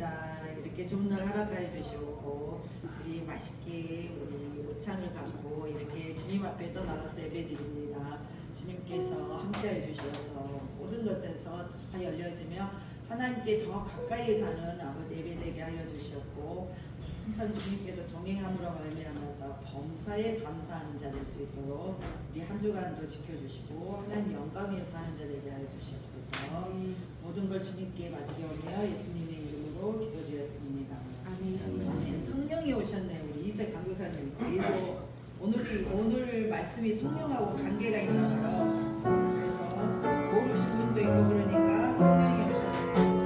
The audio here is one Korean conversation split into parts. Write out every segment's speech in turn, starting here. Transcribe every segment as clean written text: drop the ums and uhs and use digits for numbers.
감사합니다. 이렇게 좋은 날 허락해 주시고 우리 맛있게 우리 모창을 갖고 이렇게 주님 앞에 또 나가서 예배드립니다. 주님께서 함께해 주셔서 모든 것에서 다 열려지며 하나님께 더 가까이 가는 아버지 예배되게 하여 주셨고 항상 주님께서 동행함으로 말미암아서 범사에 감사하는 자 될 수 있도록 우리 한 주간도 지켜주시고 하나님 영광에서 하는 자 되게 하여 주시옵소서. 모든 걸 주님께 맡겨오며 예수님의 이름으로 기도드렸습니다. 아멘. 성령이 오셨네요. 우리 이세 강교사님 계속 오늘 말씀이 성령하고 관계가 있나 봐요. 그래서 모르신 분도 있고 그러니까 성령이 오셨네요.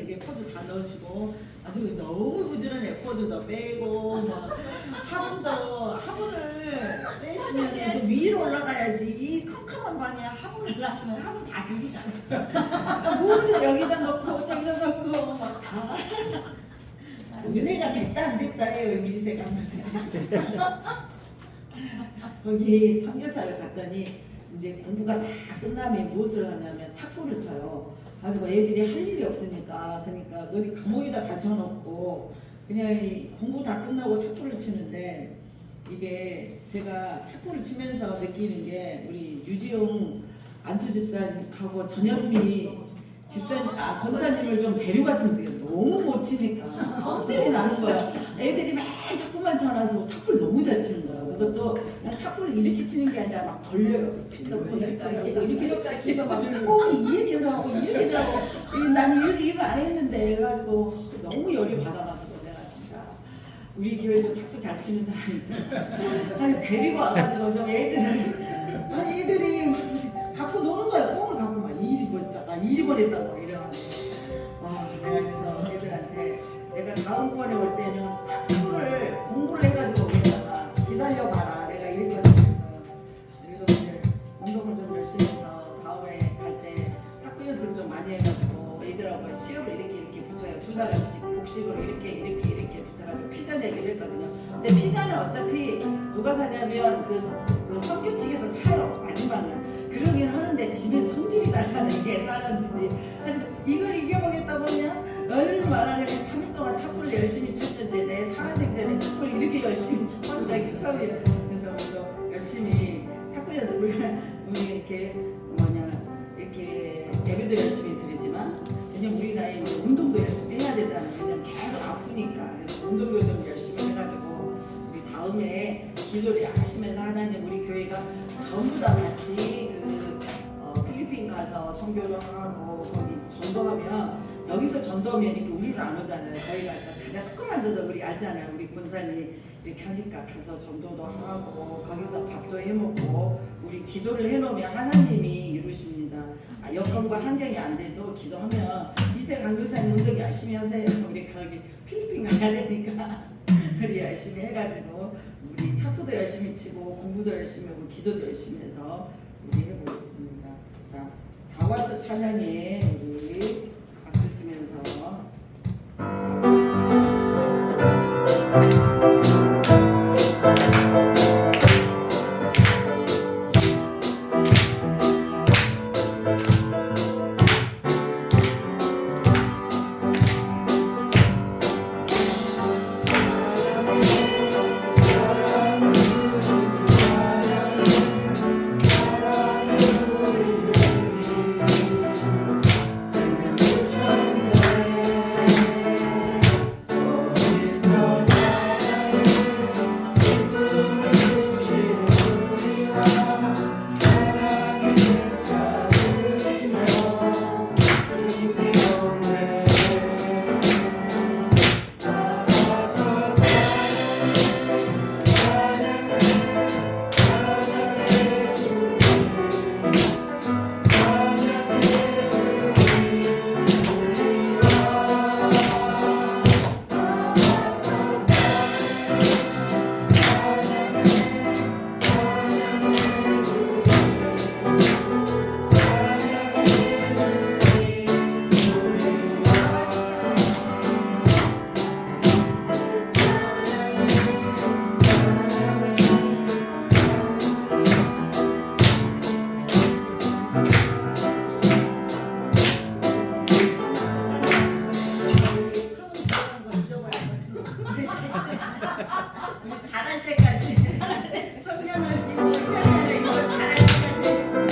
이게 코드 다 넣으시고 아주 너무 부지런해요. 코드도 빼고 뭐 화분을 빼시면 좀 위로 올라가야지. 이 컴컴한 방에 화분을 놔두면 화분 다 죽이잖아요. 모두 여기다 넣고 저기다 넣고 막 다. 은혜가 됐다 안 됐다 해요. 미리세 감사합니다. 거기 선교사를 갔더니 이제 공부가 다 끝나면 무엇을 하냐면 탁구를 쳐요. 가지고 애들이 할 일이 없으니까 그러니까 어디 감옥에다 갇혀놓고 그냥 이 공부 다 끝나고 탁구를 치는데 이게 제가 탁구를 치면서 느끼는 게 우리 유지용 안수 집사님하고 전현미 권사님을 좀 데려갔으면 좋겠어요. 너무 못 치니까 성질이 나는 거야. 애들이 막 탁구만 쳐놔서 탁구를 너무 잘 치는 거야. 그것도 그냥 탁구를 이렇게 치는 게 아니라 막 걸려요. 스피드로 이렇게 해서 막 이렇게 들어가고 이렇게 들어가고 나는 이거 안 했는데 그래가지고 너무 열이 받아가지고 내가 진짜 우리 교회도 탁구 잘 치는 사람이 있다. 아니 데리고 와가지고 저 애들이 막 갖고 노는 거야. 뽕을 갖고 막 이리 보냈다고 이래가지고 그래서 애들한테 내가 다음번에 올 때는 탁구를 공부를 해가지고 오겠다가 기다려봐라 내가 이렇게 하면서 그래서 이제 운동을 좀 열심히 해서 다음에 갈 때 탁구 연습을 좀 많이 해가지고 애들하고 시험을 이렇게 붙여요. 두 사람씩 복식으로 이렇게 붙여가지고 피자 내기를 했거든요. 근데 피자는 어차피 누가 사냐면 그 성교측에서 사요. 마지막은 그러긴 하는데 집에 성질이 나잖아 이게 사람들이. 그래서 이걸 이겨보겠다고 그냥 얼마나 그냥 3일 동안 탁구를 열심히 쳤는데 내 살아생전에 탁구를 이렇게 열심히 쳤던 적이 처음이에요. 그래서 열심히 탁구 연습을 우리 이렇게 이렇게 예배도 열심히 드리지만 왜냐면 우리 나이에 운동도 열심히 해야 되잖아요. 왜냐면 계속 아프니까. 그래서 운동도 좀 열심히 해가지고 우리 다음에 기도를 열심히 해서 하나님 우리 교회가 전부 다 같이 필리핀 가서 선교를 하고 거기 전도하면 여기서 전도하면 이렇게 우리를 안 오잖아요. 거기 가서 가장 조금만 줘도 우리 알잖아요. 우리 군산이 이렇게 하니까 가서 전도도 하고 거기서 밥도 해먹고 우리 기도를 해놓으면 하나님이 이루십니다. 여건과 환경이 안 돼도 기도하면 이세 강교사님 운동 열심히 하세요. 우리 거기 필리핀 가야 되니까 우리 열심히 해가지고 우리 탁구도 열심히 치고 공부도 열심히 하고 기도도 열심히 해서 우리 해보겠습니다. 자, 다 와서 찬양에 우리 박수 치면서 우리 잘할 때까지 성경을 읽고 이탈리아를 이거 잘할 때까지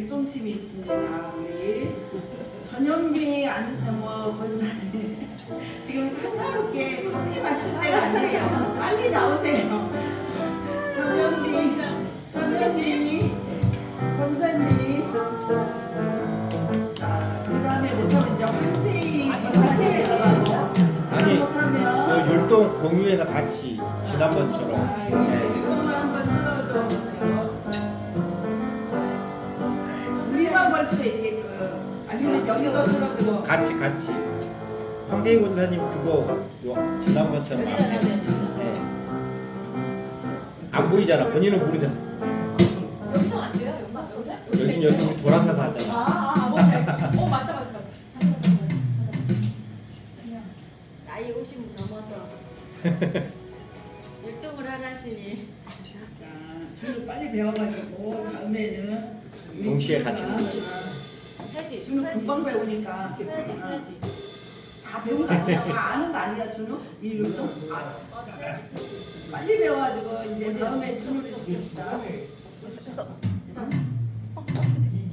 율동팀이 있습니다. 우리 전현미 권사님 지금 한가롭게 커피 마실 때가 아니에요. 빨리 나오세요. 전현미 권사님. 자, 그 다음에 못하면 이제 황세희 권사님 들어가고. 아니, 못하면 그 율동 공유회가 같이 지난번처럼. 네. 율동을 한번 틀어줘 보세요. 우리만 볼 수 있게끔. 아니면 여기도 틀어주고. 같이. 황세희 권사님 그거 지난번처럼. 네. 안 보이잖아. 본인은 모르잖아. 영상 안 돼요? 영상 여기 돌아서서 하잖아. 맞다. 나이 50 넘어서 율동을 하시니. 자, 줄을 빨리 배워가지고 다음에는 우리 동시에 친구가 같이 해지. 준우 금방 배우니까 해야지. 다 배운 거 아니야? 다 아는 거 아니야 준우? 이 율동? 빨리 배워가지고 이제 다음에 준우를 시킵시다.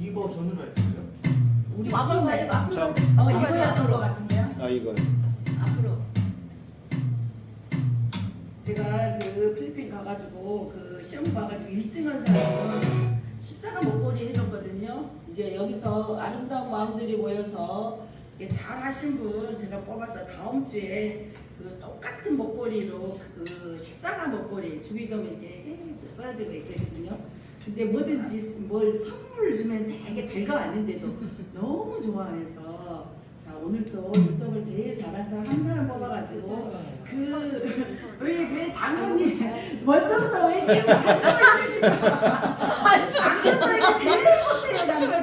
이거 저는 할 거예요? 우리 앞으로 가야 되고 앞으로 가야 되고. 이거였던 거 같은데요? 이거. 앞으로. 제가 그 필리핀 가가지고 그 시험 봐가지고 1등한 사람은 십자가 목걸이 해줬거든요. 이제 여기서 아름다운 마음들이 모여서 잘 하신 분 제가 뽑아서 다음 주에 그 똑같은 목걸이로 그 십자가 목걸이 주기금 이렇게 써가지고 있거든요. 근데 뭐든지 뭘 선물을 주면 되게 별거 아닌데도 너무 좋아해서 자 오늘 또 율동을 제일 잘한 사람 한 사람 뽑아가지고 왜 장모님 벌써부터 왜 이렇게 한숨을 쉬시나 장모님이 제일 못해요 남자들과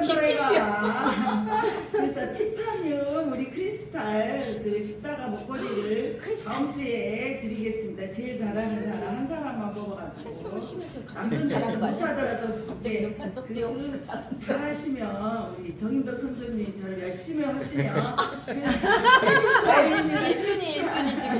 그래서 티타늄 우리 크리스탈 그 십자가 목걸이를 다음 주에 드리겠습니다. 제일 잘하는 사람 한 사람만 뽑아가지고 한숨을 쉬면서 남편 잘하는 거 못하더라도 갑자기 눈 반짝 뜨고 잘하시면 우리 정인덕 선생님처럼 열심히 하시면 1순위 지금.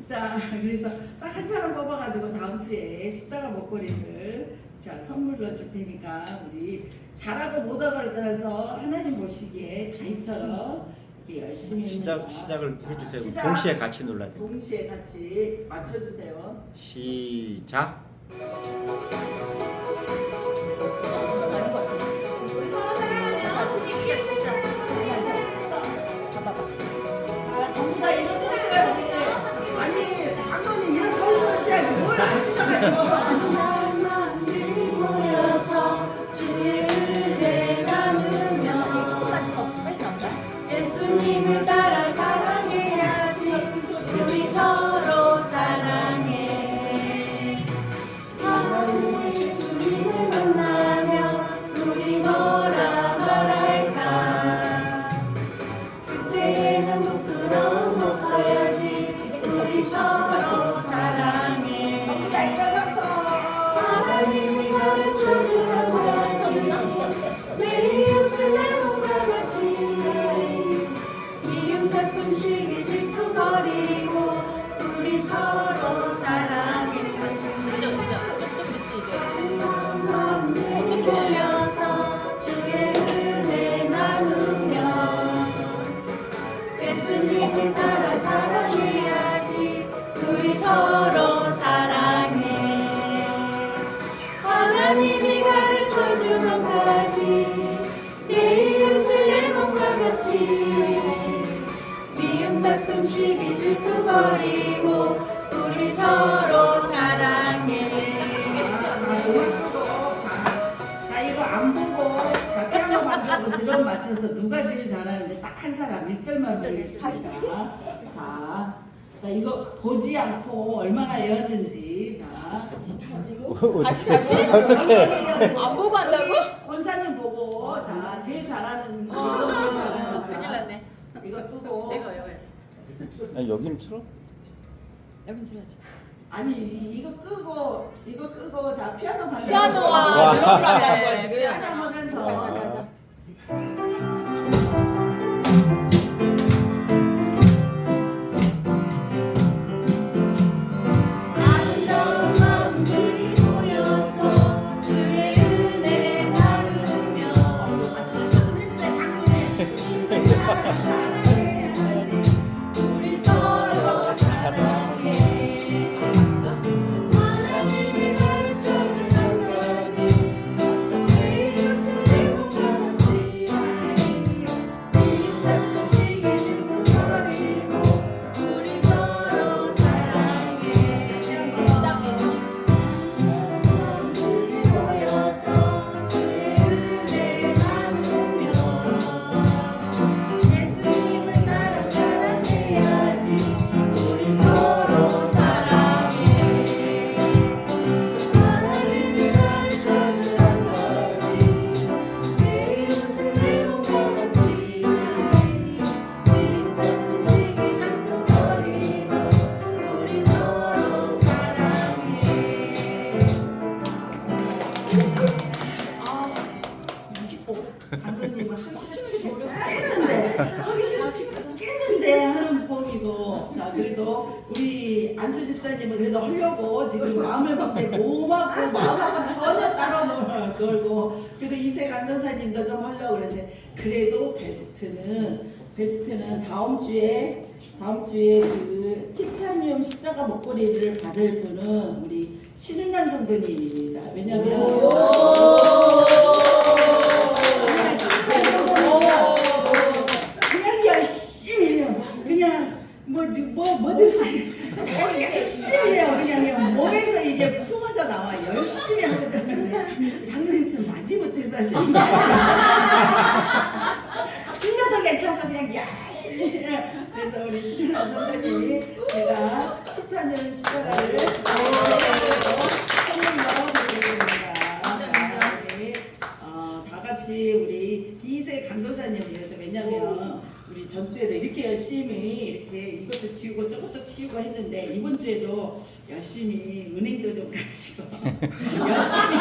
자 그래서 딱 한 사람 뽑아가지고 다음 주에 십자가 목걸이를 자 선물로 줄 테니까 우리 잘하고 못하고를 떠나서 하나님 보시기에 가희처럼 이렇게 열심히 시작을 자, 해주세요. 시작. 동시에 같이 눌러야 돼. 동시에 같이 맞춰주세요. 시작. 아닌 것 같아. 우리 봐봐. 아, 전부 다 일어서셔야지. 아니, 장모님 일어서셔야지. 뭘 안 쓰셔가지고. 예수님을 따라 사랑해야지. 우리 서로 사랑해. 다음에 예수님을 만나면 우리 뭐라 말할까. 그때는 부끄러움 없어야지. 우리 서로 사랑해. 전부 다 일어서서. 하나님이 가르쳐주는 거지. 내 이웃을 내 몸과 같이. 미움 같은 시기 질투 버리고 우리 서로 사랑해. 좀 늦지 이제. 어떻게 모여서 주의 은혜 나누며 예수님을 따라 사랑해야지. 우리 서로 사랑해. 하나님이 가르쳐주는 거지. 내 이웃을 내 몸과 같이. 미움 다툼 시기 질투 버리고 우리 서로 사랑해. 자, 이거 안 보고, 자, 피아노 반주하고 드럼 맞춰서 누가 제일 잘하는지 딱 한 사람 1절만 부르겠습니다. 자, 이거 보지 않고 얼마나 외웠는지. 자, 어떻게? 안 보고 한다고? 권사님 보고, 자, 제일 잘하는, 큰일 났네. 이거 끄고. 내가. 여기는 틀어? 여긴 들어야지. 아니 이거 끄고 자 피아노 반주 피아노와 드럼을 한다는 거야 지금. 피아노 하면서 자. 아름다운 마음들이 모여서 주의 은혜 나누며 장로님은 하기 싫은 깼는데 하기 싫은 친구도 깼는데 하는 폼이고 자 그래도 우리 안수 집사님은 그래도 하려고 지금 마음을 먹되 몸하고 마음하고 전혀 따로 놀고 그래도 이세 간전사님도 좀 하려고 그랬는데 그래도 베스트는 다음 주에 그 티타늄 십자가 목걸이를 받을 분은 우리 신은란 성도님입니다. 왜냐면 그냥 열심히 해요. 그냥 뭐든지 자기 열심히 해요. 그냥 몸에서 이게 뿜어져 나와. 열심히 하거든요. 장로님 마지못해서 하시는데 틀려도 괜찮고 그냥 열심히 해요. 그래서 우리 신은란 성도님이 제가 티타늄 십자가를 다 같이 우리 이세 강도사님 위해서 왜냐면 우리 전주에도 이렇게 열심히 이렇게 이것도 치우고 저것도 치우고 했는데 이번 주에도 열심히 은행도 좀 가시고 열심히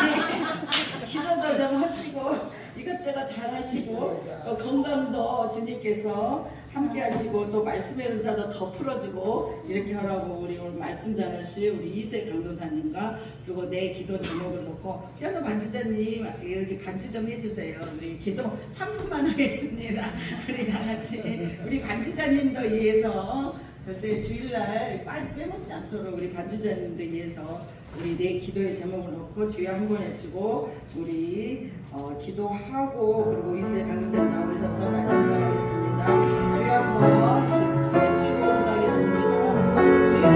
기도도 좀 하시고 이것저것 잘 하시고 또 건강도 주님께서 함께 하시고 또 말씀의 은사도 더 풀어주고 이렇게 하라고 우리 오늘 말씀 전하실 우리 이세 강도사님과 그리고 내 기도 제목을 놓고 피아노 반주자님 여기 반주 좀 해주세요. 우리 기도 3분만 하겠습니다. 우리 다 같이 우리 반주자님도 위해서 절대 주일날 빼먹지 않도록 우리 반주자님도 위해서 우리 내 기도의 제목을 놓고 주여 한번 해주고 우리 기도하고 그리고 이세 강도사님 나오셔서 말씀 전하겠습니다. 주여 한번 외치고 가겠습니다. 주여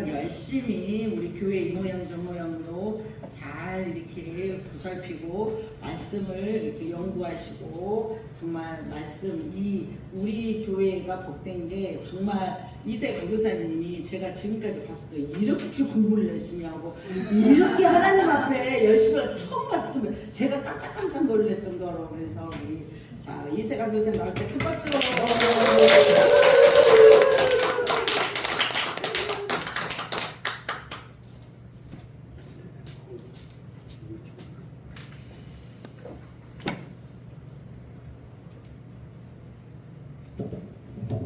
열심히 우리 교회 이 모양 저 모양으로 잘 이렇게 보살피고 말씀을 이렇게 연구하시고 정말 말씀 우리 교회가 복된 게 정말 이세 강도사님이 제가 지금까지 봤을 때 이렇게 공부를 열심히 하고 이렇게 하나님 앞에 열심히 처음 봤을 때 제가 깜짝 놀랄 정도로 그래서 우리 자 이세 강도사님 나올 때 큰 박수로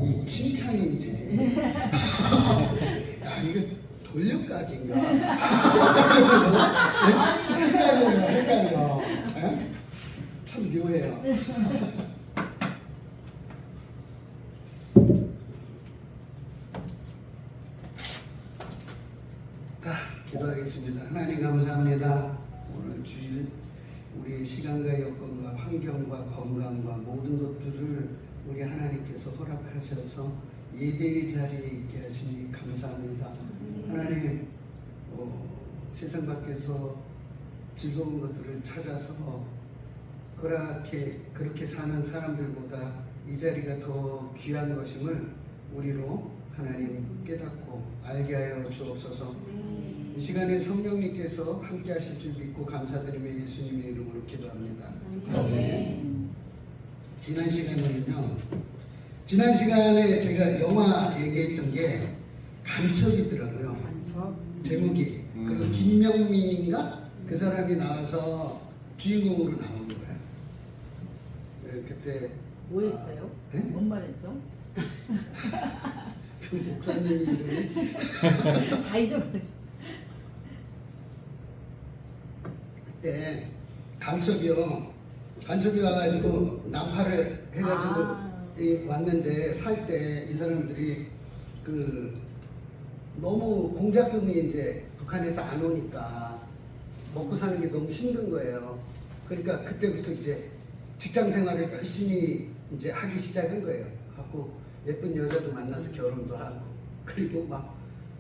이 칭찬이지. 야 이거 돌려까기인가? 헷갈려. 참 묘해요. 자, 기도하겠습니다. 하나님 감사합니다. 오늘 주일 우리의 시간과 여건과 환경과 건강과 모든 것들을 우리 하나님께서 허락하셔서 예배의 자리에 있게 하시니 감사합니다. 하나님 세상 밖에서 즐거운 것들을 찾아서 그렇게 사는 사람들보다 이 자리가 더 귀한 것임을 우리로 하나님 깨닫고 알게 하여 주옵소서. 이 시간에 성령님께서 함께 하실 줄 믿고 감사드리며 예수님의 이름으로 기도합니다. 지난 시간에 제가 영화 얘기했던 게 간첩이더라고요. 제목이. 그리고 김명민인가? 그 사람이 나와서 주인공으로 나온 거예요. 네, 그때 뭐 했어요? 네? 뭔 말했죠? 그 목사님 이름이 다 잊어버렸어. 그때 간첩이 와가지고 난파를 해가지고 왔는데 살 때 이 사람들이 그 너무 공작금이 이제 북한에서 안 오니까 먹고 사는 게 너무 힘든 거예요. 그러니까 그때부터 이제 직장 생활을 열심히 이제 하기 시작한 거예요. 갖고 예쁜 여자도 만나서 결혼도 하고 그리고 막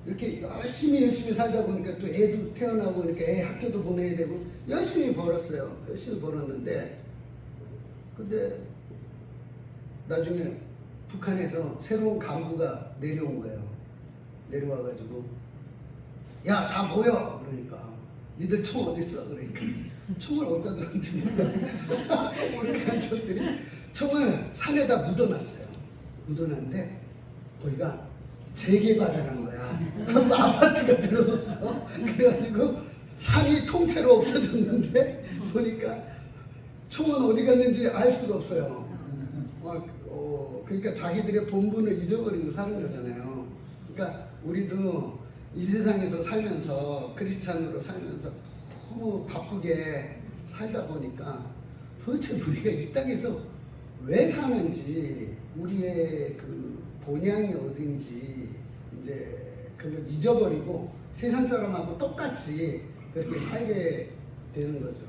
이렇게 열심히 살다 보니까 또 애도 태어나고 그러니까 애 학교도 보내야 되고 열심히 벌었어요. 열심히 벌었는데 근데 나중에 북한에서 새로운 간부가 내려온 거예요. 내려와가지고 야 다 모여 그러니까 니들 총 어디 있어 그러니까 총을 어디다 뒀는지 몰라. 우리 간첩들이 총을 산에다 묻어놨어요. 묻어놨는데 거기가 재개발을 한 거야. 그럼 아파트가 들어섰어. 그래가지고 산이 통째로 없어졌는데 보니까 총은 어디 갔는지 알 수가 없어요. 그러니까 자기들의 본분을 잊어버리고 사는 거잖아요. 그러니까 우리도 이 세상에서 살면서 크리스찬으로 살면서 너무 바쁘게 살다 보니까 도대체 우리가 이 땅에서 왜 사는지 우리의 그 본향이 어딘지 이제 그걸 잊어버리고 세상 사람하고 똑같이 그렇게 살게 되는 거죠.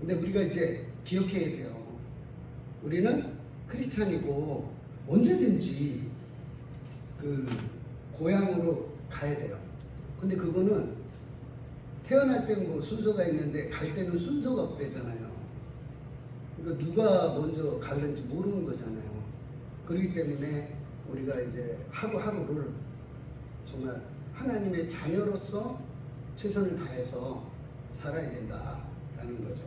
근데 우리가 이제 기억해야 돼요. 우리는 크리스찬이고 언제든지 그 고향으로 가야 돼요. 근데 그거는 태어날 때 뭐 순서가 있는데 갈 때는 순서가 없대잖아요. 그러니까 누가 먼저 갈는지 모르는 거잖아요. 그렇기 때문에 우리가 이제 하루하루를 정말 하나님의 자녀로서 최선을 다해서 살아야 된다라는 거죠.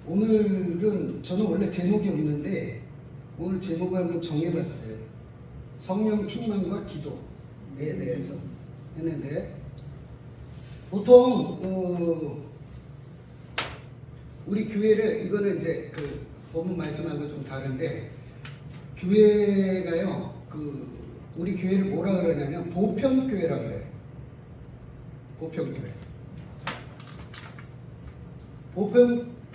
오늘은 저는 원래 제목이 없는데 오늘 제목을 한번 정해봤어요. 성령 충만과 기도에 대해서 했는데 보통 우리 교회를 이거는 이제 그 본문 말씀하고 좀 다른데 교회가요 우리 교회를 뭐라 그러냐면 보편교회라 그래요. 보편교회.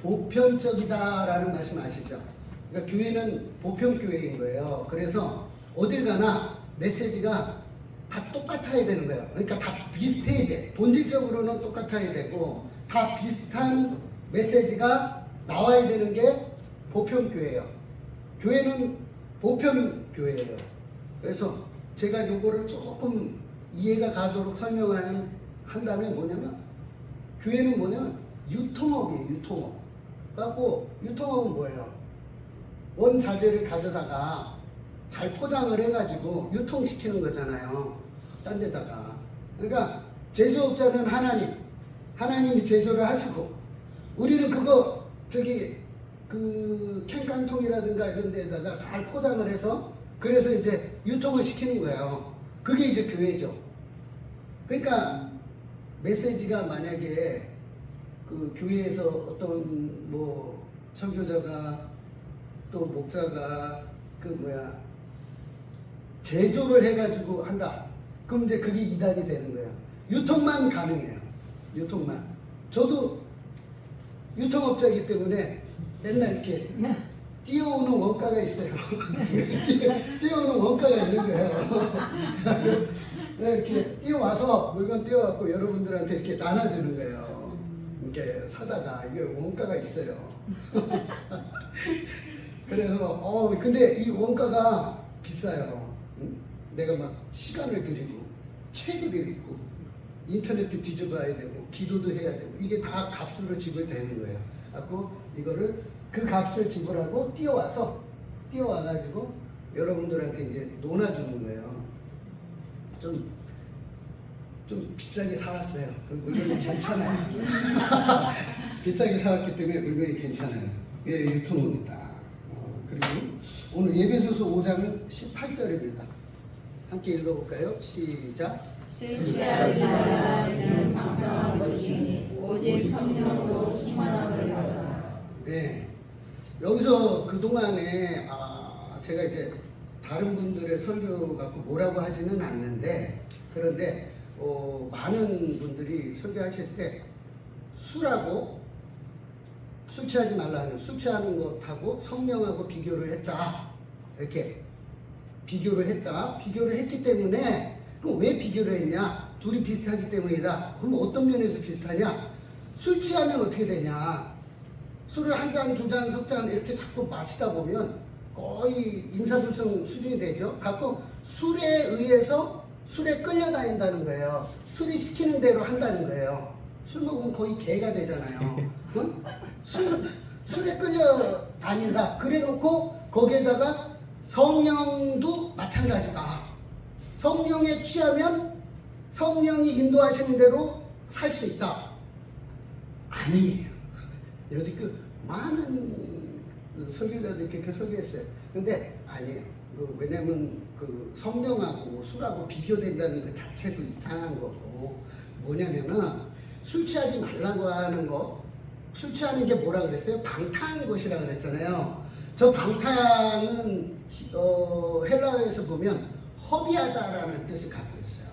보편적이다라는 말씀 아시죠? 그러니까 교회는 보편교회인 거예요. 그래서 어딜 가나 메시지가 다 똑같아야 되는 거예요. 그러니까 다 비슷해야 돼. 본질적으로는 똑같아야 되고 다 비슷한 메시지가 나와야 되는 게 보편교회예요. 교회는 보편교회예요. 그래서 제가 요거를 조금 이해가 가도록 설명을 한다면 뭐냐면 교회는 뭐냐면 유통업이에요. 유통업. 그래갖고 유통업은 뭐예요? 원자재를 가져다가 잘 포장을 해가지고 유통시키는 거잖아요. 딴 데다가. 그러니까 제조업자는 하나님이 제조를 하시고 우리는 그거 그 캔깡통이라든가 이런 데다가 잘 포장을 해서 그래서 이제 유통을 시키는 거예요. 그게 이제 교회죠. 그러니까 메시지가 만약에 그 교회에서 어떤 뭐 선교자가 또 목사가 제조를 해가지고 한다. 그럼 이제 그게 이단이 되는 거예요. 유통만 가능해요. 유통만. 저도 유통업자이기 때문에 맨날 이렇게 뛰어오는 원가가 있어요. 뛰어오는 원가가 있는 거예요. 이렇게 뛰어와서 물건 뛰어갖고 여러분들한테 이렇게 나눠주는 거예요. 이렇게 사다가 이게 원가가 있어요. 그래서 근데 이 원가가 비싸요. 응? 내가 막 시간을 들이고 책을 읽고 인터넷도 뒤져봐야 되고 기도도 해야 되고 이게 다 값으로 지불되는 거예요. 그래서 이거를 그 값을 지불하고 뛰어와가지고 여러분들한테 이제 논아주는 거예요. 좀 좀 비싸게 사왔어요. 그 물건이 괜찮아요. 비싸게 사왔기 때문에 물건이 괜찮아요. 예, 유통입니다. 그리고 오늘 예배소서 5장은 18절입니다. 함께 읽어볼까요? 시작. 술취하지 말라 이는 방탕한 것이니 오직 성령으로 충만함을 받아라. 네. 여기서 그동안에 제가 이제 다른 분들의 설교 갖고 뭐라고 하지는 않는데, 그런데 많은 분들이 설교하실 때 술하고 술 취하지 말라는, 술 취하는 것하고 성령하고 비교를 했다, 이렇게 비교를 했다. 비교를 했기 때문에, 그럼 왜 비교를 했냐? 둘이 비슷하기 때문이다. 그럼 어떤 면에서 비슷하냐? 술 취하면 어떻게 되냐? 술을 한 잔, 두 잔, 석 잔 이렇게 자꾸 마시다 보면 거의 인사불성 수준이 되죠. 가끔 술에 의해서 술에 끌려다닌다는 거예요. 술이 시키는 대로 한다는 거예요. 술 먹으면 거의 개가 되잖아요. 응? 술에 끌려다닌다. 그래놓고 거기에다가 성령도 마찬가지다. 성령에 취하면 성령이 인도하시는 대로 살 수 있다. 아니에요. 여지껏 많은 설교자들이 그렇게 설교했어요. 근데 아니에요. 왜냐면 그 성령하고 술하고 비교된다는 그 자체도 이상한 거고, 뭐냐면은 술 취하지 말라고 하는 거, 술 취하는 게 뭐라 그랬어요? 방탕한 것이라 그랬잖아요. 저 방탕은 헬라어에서 보면 허비하다라는 뜻을 갖고 있어요.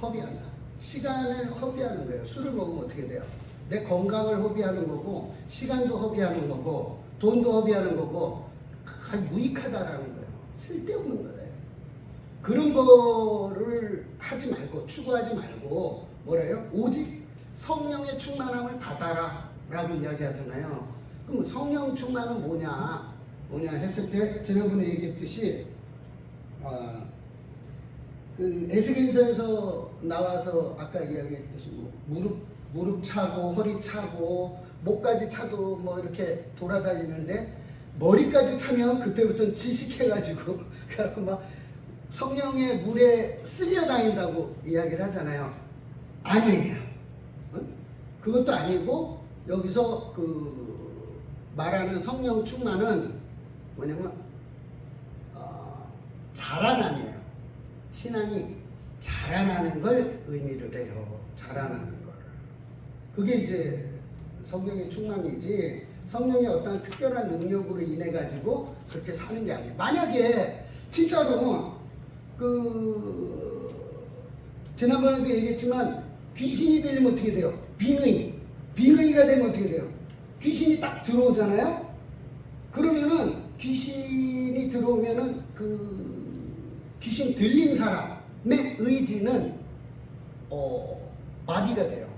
허비한다. 시간을 허비하는 거예요. 술을 먹으면 어떻게 돼요? 내 건강을 허비하는 거고, 시간도 허비하는 거고, 돈도 허비하는 거고, 아주 무익하다라는 거예요. 쓸데없는 거예요. 그런 거를 하지 말고, 추구하지 말고, 뭐래요? 오직 성령의 충만함을 받아라 라고 이야기하잖아요. 그럼 성령 충만은 뭐냐 했을 때, 지난번에 얘기했듯이 그 에스겔서에서 나와서 아까 이야기했듯이 무릎 차고 허리 차고 목까지 차도 뭐 이렇게 돌아다니는데, 머리까지 차면 그때부터는 지식해가지고 그래갖고 막 성령의 물에 쓸려 다닌다고 이야기를 하잖아요. 아니에요. 응? 그것도 아니고, 여기서 그 말하는 성령 충만은 뭐냐면 자라나네요. 신앙이 자라나는 걸 의미를 해요. 자라나는 걸. 그게 이제 성령의 충만이지, 성령의 어떤 특별한 능력으로 인해 가지고 그렇게 사는 게 아니에요. 만약에 진짜로 지난번에도 얘기했지만 귀신이 들리면 어떻게 돼요? 빙의가 되면 어떻게 돼요? 귀신이 딱 들어오잖아요. 그러면은 귀신이 들어오면은 귀신 들린 사람의 의지는 마비가 돼요.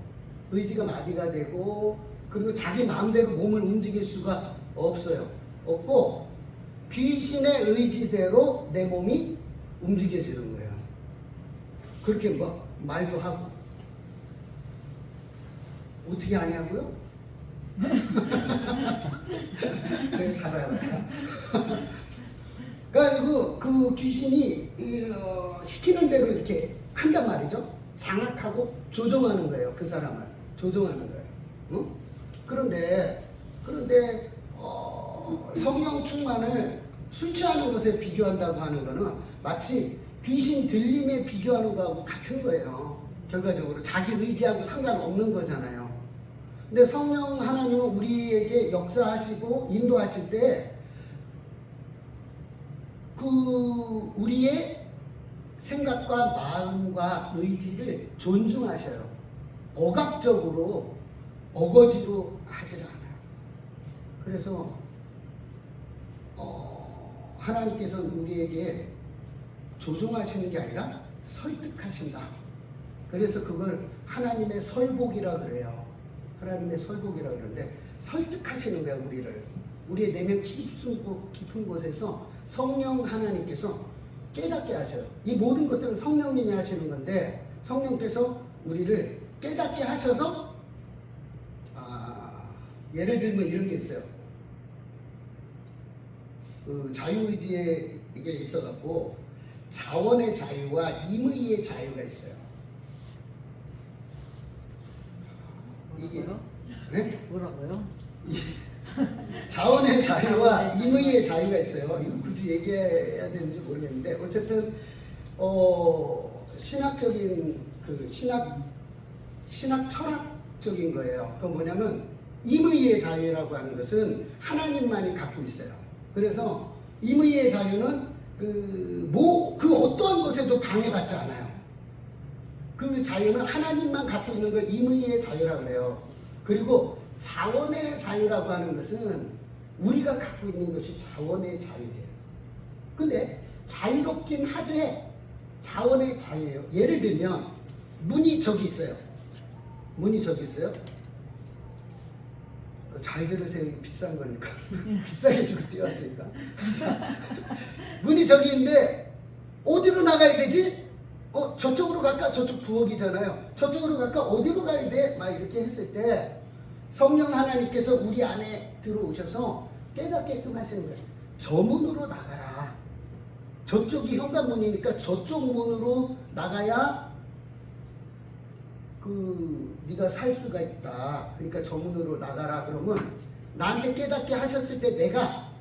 의지가 마비가 되고, 그리고 자기 마음대로 몸을 움직일 수가 없고, 귀신의 의지대로 내 몸이 움직여지는 거예요. 그렇게 뭐 말도 하고. 어떻게 하냐고요? 제가 잘 알아요. 그래가지고 그 귀신이 시키는 대로 이렇게 한단 말이죠. 장악하고 조종하는 거예요. 그 사람을 조종하는 거예요. 응? 그런데 성령 충만을 술 취하는 것에 비교한다고 하는 거는 마치 귀신 들림에 비교하는 거하고 같은 거예요. 결과적으로 자기 의지하고 상관없는 거잖아요. 근데 성령 하나님은 우리에게 역사하시고 인도하실 때 우리의 생각과 마음과 의지를 존중하셔요. 억압적으로, 어거지로 하질 않아요. 그래서 하나님께서는 우리에게 조종하시는 게 아니라 설득하신다. 그래서 그걸 하나님의 설복이라고 그래요. 하나님의 설복이라고 그러는데, 설득하시는 거야, 우리의 내면 깊은 곳에서 성령 하나님께서 깨닫게 하셔요. 이 모든 것들은 성령님이 하시는 건데, 성령께서 우리를 깨닫게 하셔서, 예를 들면 이런 게 있어요. 자유의지에 이게 있어갖고 자원의 자유와 임의의 자유가 있어요. 이게 네? 뭐라고요? 자원의 자유와 임의의 자유가 있어요. 이거 굳이 얘기해야 되는지 모르겠는데 어쨌든 신학적인 그 신학 철학적인 거예요. 그건 뭐냐면 임의의 자유라고 하는 것은 하나님만이 갖고 있어요. 그래서 임의의 자유는 그 어떠한 것에도 방해받지 않아요. 그 자유는 하나님만 갖고 있는 걸 임의의 자유라고 그래요. 그리고 자원의 자유라고 하는 것은 우리가 갖고 있는 것이 자원의 자유예요. 근데 자유롭긴 하되 자원의 자유예요. 예를 들면 문이 저기 있어요. 문이 저기 있어요. 잘 들으세요. 비싼 거니까. 비싸게 주고 띄웠으니까. 문이 저기 있는데 어디로 나가야 되지? 저쪽으로 갈까? 저쪽 부엌이잖아요. 저쪽으로 갈까? 어디로 가야 돼? 막 이렇게 했을 때 성령 하나님께서 우리 안에 들어오셔서 깨닫게끔 하시는 거예요. 저 문으로 나가라. 저쪽이 현관문이니까 저쪽 문으로 나가야 네가 살 수가 있다. 그러니까 저 문으로 나가라. 그러면 나한테 깨닫게 하셨을 때 내가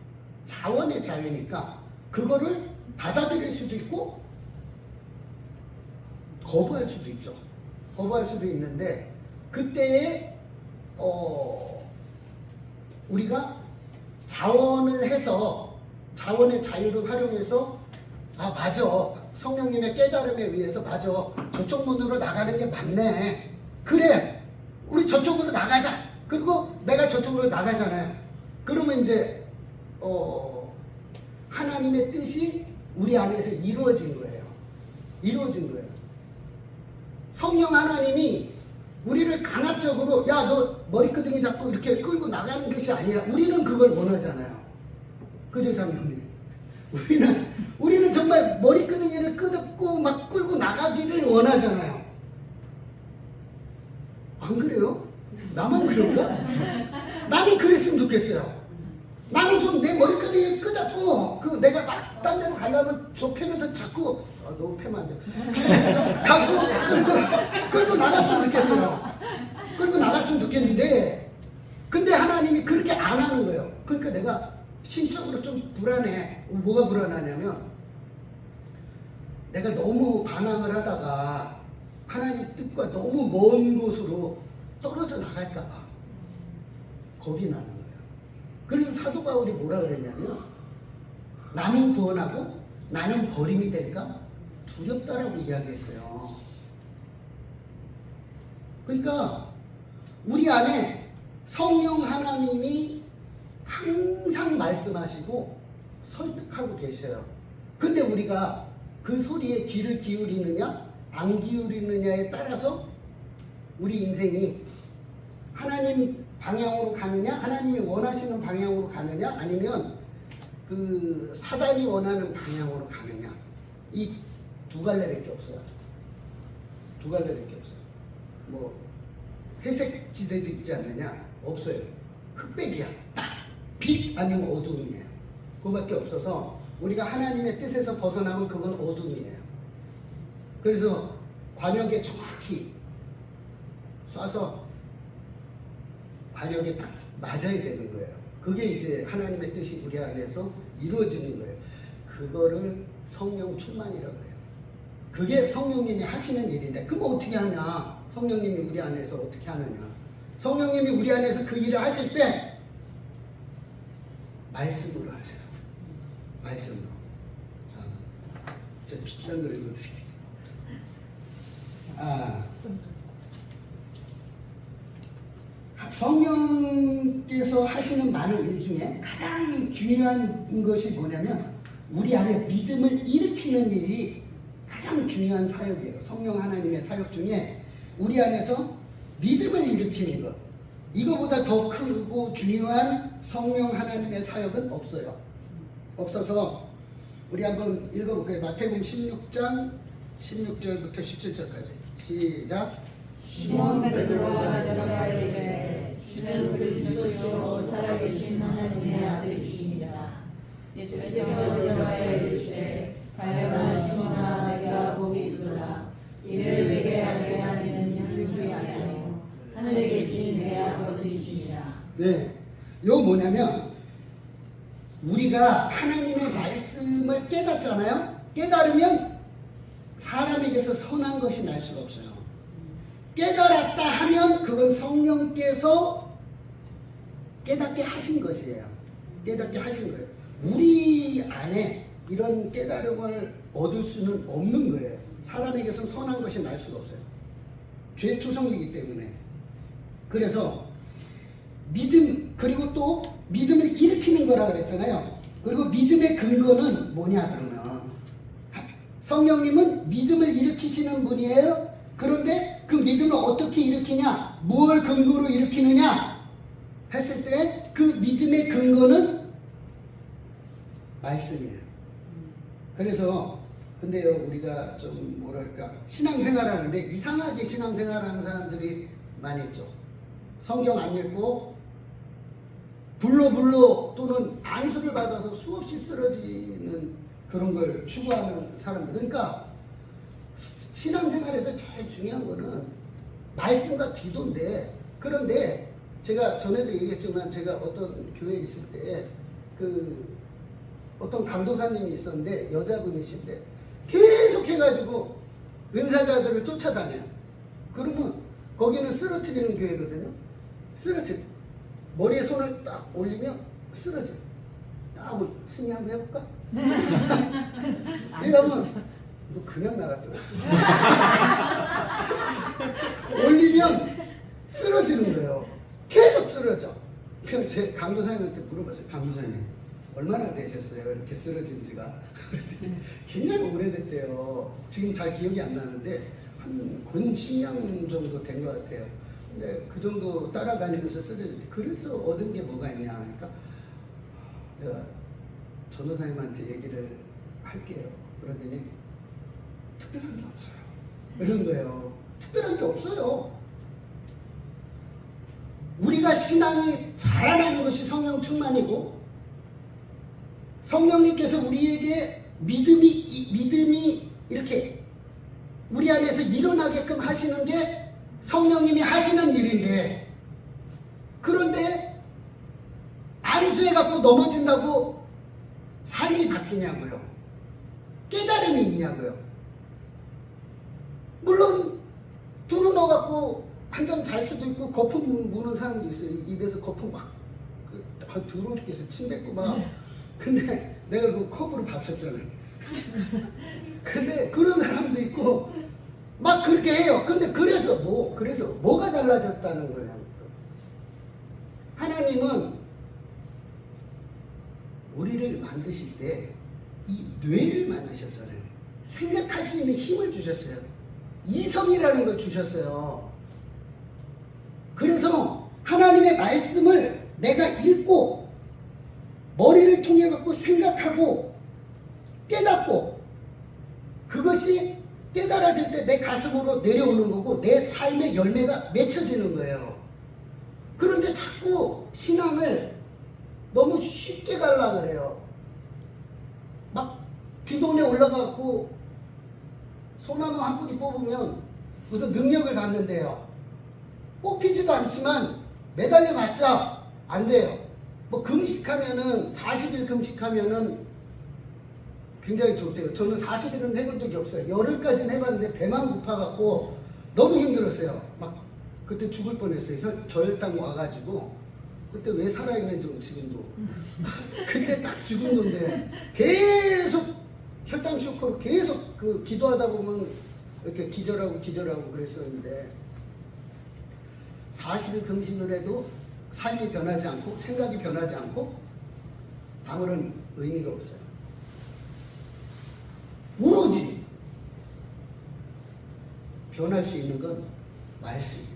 자원의 자유니까 그거를 받아들일 수도 있고 거부할 수도 있죠. 거부할 수도 있는데 그때에 우리가 자원을 해서 자원의 자유를 활용해서 맞아. 성령님의 깨달음에 의해서 맞아. 저쪽 문으로 나가는 게 맞네. 그래. 우리 저쪽으로 나가자. 그리고 내가 저쪽으로 나가잖아요. 그러면 이제 하나님의 뜻이 우리 안에서 이루어진 거예요. 이루어진 거예요. 성령 하나님이 우리를 강압적으로 야 너 머리끄댕이 잡고 이렇게 끌고 나가는 것이 아니라 우리는 그걸 원하잖아요. 그죠 장로님? 우리는 정말 머리끄댕이를 끄덕고 막 끌고 나가기를 원하잖아요. 안 그래요? 나만 그런가? 나는 그랬으면 좋겠어요. 나는 좀 내 머리끄댕이를 끄덕고 내가 막 딴 데로 가려면 저 편에서 자꾸 너무 패면 안 돼. 갖고 끌고 나갔으면 좋겠어요. 끌고 나갔으면 좋겠는데 근데 하나님이 그렇게 안 하는 거예요. 그러니까 내가 심적으로 좀 불안해. 뭐가 불안하냐면 내가 너무 반항을 하다가 하나님 뜻과 너무 먼 곳으로 떨어져 나갈까 봐 겁이 나는 거예요. 그래서 사도 바울이 뭐라 그랬냐면 나는 구원하고 나는 버림이 될까 두렵다라고 이야기했어요. 그러니까 우리 안에 성령 하나님이 항상 말씀하시고 설득하고 계셔요. 근데 우리가 그 소리에 귀를 기울이느냐 안 기울이느냐에 따라서 우리 인생이 하나님 방향으로 가느냐 하나님이 원하시는 방향으로 가느냐 아니면 사단이 원하는 방향으로 가느냐 이 두 갈래밖에 없어요. 두 갈래밖에 없어요. 뭐 회색 지대도 있지 않느냐? 없어요. 흑백이야. 딱 빛 아니면 어두움이에요. 그거밖에 없어서 우리가 하나님의 뜻에서 벗어나면 그건 어둠이에요. 그래서 관역에 정확히 쏴서 관역에 딱 맞아야 되는 거예요. 그게 이제 하나님의 뜻이 우리 안에서 이루어지는 거예요. 그거를 성령 충만이라고 해요. 그게 성령님이 하시는 일인데 그거 어떻게 하냐? 성령님이 우리 안에서 어떻게 하느냐? 성령님이 우리 안에서 그 일을 하실 때 말씀으로 하세요. 말씀으로. 저 비싼 거 읽어드릴게요. 성령께서 하시는 많은 일 중에 가장 중요한 것이 뭐냐면 우리 안에 믿음을 일으키는 일이 가장 중요한 사역이에요. 성령 하나님의 사역 중에 우리 안에서 믿음을 일으키는 것 이거보다 더 크고 중요한 성령 하나님의 사역은 없어요. 없어서 우리 한번 읽어볼게요. 마태복음 16장 16절부터 17절까지 시작. 시몬 베드로가 대답하여 이르되 주는 그리스도시요 살아계신 하나님의 아들이시니라. 예수께서 대답하여 이르시되 가여나 시몬아 내가 복이 있도다. 이를 내게 알게 하시는 이는 그이 아니요 하늘에 계신 네. 요 뭐냐면 우리가 하나님의 말씀을 깨닫잖아요. 깨달으면 사람에게서 선한 것이 날 수가 없어요. 깨달았다 하면 그건 성령께서 깨닫게 하신 것이에요. 깨닫게 하신 거예요. 우리 안에 이런 깨달음을 얻을 수는 없는 거예요. 사람에게서 선한 것이 날 수가 없어요. 죄 투성이기 때문에. 그래서 믿음, 그리고 또 믿음을 일으키는 거라 그랬잖아요. 그리고 믿음의 근거는 뭐냐 그러면 성령님은 믿음을 일으키시는 분이에요. 그런데 그 믿음을 어떻게 일으키냐, 무엇을 근거로 일으키느냐 했을 때 그 믿음의 근거는 말씀이에요. 그래서 근데요, 우리가 좀 뭐랄까 신앙생활 하는데 이상하게 신앙생활 하는 사람들이 많이 있죠. 성경 안 읽고 불로 또는 안수를 받아서 수없이 쓰러지는 그런 걸 추구하는 사람들. 그러니까 신앙생활에서 제일 중요한 거는 말씀과 기도인데, 그런데 제가 전에도 얘기했지만 제가 어떤 교회에 있을 때 그 어떤 강도사님이 있었는데 여자분이신데 계속 해가지고 은사자들을 쫓아다녀요. 그러면 거기는 쓰러뜨리는 교회거든요. 쓰러뜨려. 머리에 손을 딱 올리면 쓰러져. 딱 승희 한번 해볼까? 이러면 너 그냥 나갔더라. 올리면 쓰러지는 거예요. 계속 쓰러져. 그냥 제 강도사님한테 물어봤어요. 강도사님 얼마나 되셨어요? 이렇게 쓰러진 지가. 굉장히 오래됐대요. 지금 잘 기억이 안 나는데 한 10년 정도 된 것 같아요. 근데 그 정도 따라다니면서 쓰러졌는데 그래서 얻은 게 뭐가 있냐 하니까 내가 전도사님한테 얘기를 할게요. 그러더니 특별한 게 없어요. 이런 거예요. 특별한 게 없어요. 우리가 신앙이 자라나는 것이 성령 충만이고 성령님께서 우리에게 믿음이 이렇게 우리 안에서 일어나게끔 하시는 게 성령님이 하시는 일인데, 그런데 안수해갖고 넘어진다고 삶이 바뀌냐고요? 깨달음이 있냐고요? 물론 두루 넣어갖고 한 잔 잘 수도 있고 거품 무는 사람도 있어요. 입에서 거품 막 더러워 죽겠어. 침 뱉고 막. 근데 내가 그 컵으로 받쳤잖아요. 근데 그런 사람도 있고 막 그렇게 해요. 근데 그래서 뭐가 달라졌다는 거냐고. 하나님은 우리를 만드실 때 이 뇌를 만드셨잖아요. 생각할 수 있는 힘을 주셨어요. 이성이라는 걸 주셨어요. 그래서 하나님의 말씀을 내가 읽고 머리를 통해 갖고 생각하고 깨닫고 그것이 깨달아질 때 내 가슴으로 내려오는 거고 내 삶의 열매가 맺혀지는 거예요. 그런데 자꾸 신앙을 너무 쉽게 가려고 그래요. 막 기도원에 올라가고 소나무 한 뿌리 뽑으면 무슨 능력을 받는데요. 뽑히지도 않지만 매달려 맞자 안 돼요. 뭐 금식하면은 40일 금식하면은 굉장히 좋대요. 저는 40일은 해본 적이 없어요. 열흘까지는 해봤는데 배만 고파갖고 너무 힘들었어요. 막 그때 죽을 뻔했어요. 저혈당 와가지고 그때 왜 살아있는지 지금도 그때 딱 죽은 건데 계속 혈당 쇼크로 계속 그 기도하다 보면 이렇게 기절하고 그랬었는데 40일 금식을 해도 삶이 변하지 않고 생각이 변하지 않고 아무런 의미가 없어요. 오로지 변할 수 있는 건 말씀이에요.